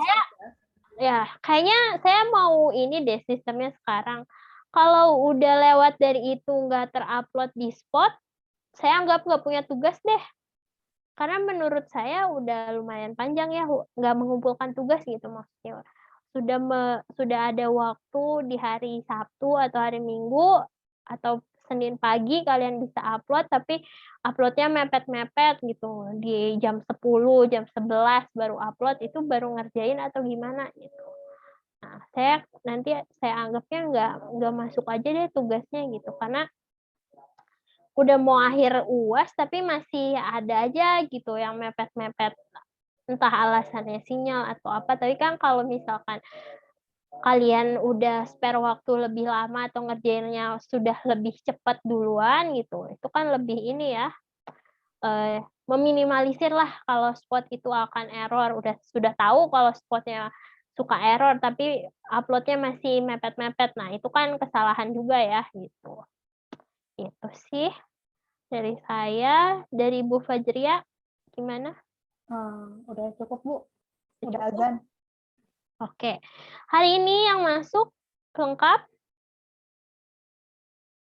Ya, kayaknya saya mau ini deh sistemnya sekarang. Kalau udah lewat dari itu nggak terupload di Spot, saya anggap nggak punya tugas deh. Karena menurut saya udah lumayan panjang ya, nggak mengumpulkan tugas gitu maksudnya. sudah ada waktu di hari Sabtu atau hari Minggu atau Senin pagi kalian bisa upload, tapi uploadnya mepet-mepet gitu. Di jam 10, jam 11 baru upload, itu baru ngerjain atau gimana gitu. Nah, nanti saya anggapnya nggak masuk aja deh tugasnya gitu, karena udah mau akhir UAS tapi masih ada aja gitu yang mepet-mepet, entah alasannya sinyal atau apa. Tapi kan kalau misalkan kalian udah spare waktu lebih lama atau ngerjainnya sudah lebih cepat duluan gitu, itu kan lebih ini ya, meminimalisir lah kalau spot itu akan error. Sudah tahu kalau spotnya suka error tapi uploadnya masih mepet-mepet, nah itu kan kesalahan juga ya gitu. Itu sih dari saya. Dari Bu Fajria gimana? Udah cukup, Bu. Udah Cukup? azan. Oke. Hari ini yang masuk lengkap?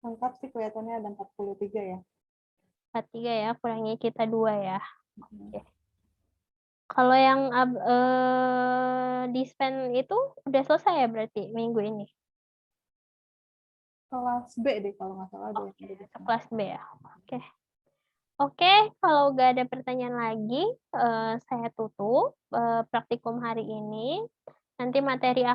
Lengkap sih kelihatannya ada 43 ya. 43 ya, kurangi kita 2 ya. Oke. Kalau yang dispen itu udah selesai ya berarti minggu ini? Kelas B deh kalau nggak salah. Kelas B ya. Oke. Oke, kalau nggak ada pertanyaan lagi, saya tutup praktikum hari ini. Nanti materi